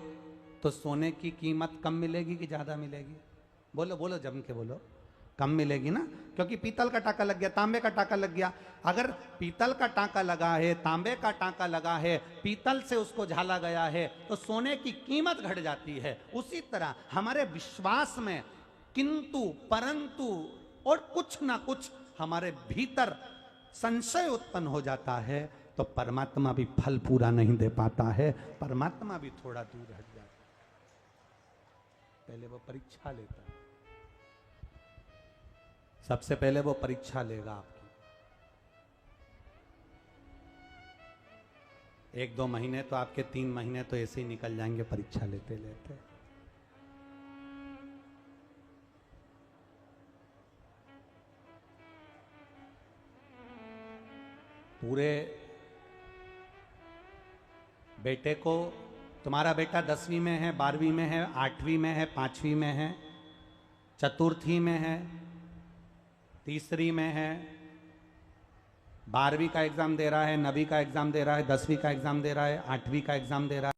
तो सोने की कीमत कम मिलेगी कि ज्यादा मिलेगी? बोलो बोलो, जम के बोलो। कम मिलेगी ना, क्योंकि पीतल का टांका लग गया, तांबे का टांका लग गया। अगर पीतल का टांका लगा है, तांबे का टांका लगा है, पीतल से उसको झाला गया है, तो सोने की कीमत घट जाती है। उसी तरह हमारे विश्वास में किंतु परंतु और कुछ ना कुछ हमारे भीतर संशय उत्पन्न हो जाता है, तो परमात्मा भी फल पूरा नहीं दे पाता है, परमात्मा भी थोड़ा दूर हट जाता है। पहले वो परीक्षा लेता है, सबसे पहले वो परीक्षा लेगा आपकी। 1-2 महीने तो आपके, 3 महीने तो ऐसे ही निकल जाएंगे परीक्षा लेते लेते। पूरे बेटे को, तुम्हारा बेटा 10वीं में है, 12वीं में है, 8वीं में है, 5वीं में है, चतुर्थी में है, तीसरी में है, 12वीं का एग्जाम दे रहा है, 9वीं का एग्जाम दे रहा है, 10वीं का एग्जाम दे रहा है, 8वीं का एग्जाम दे रहा है।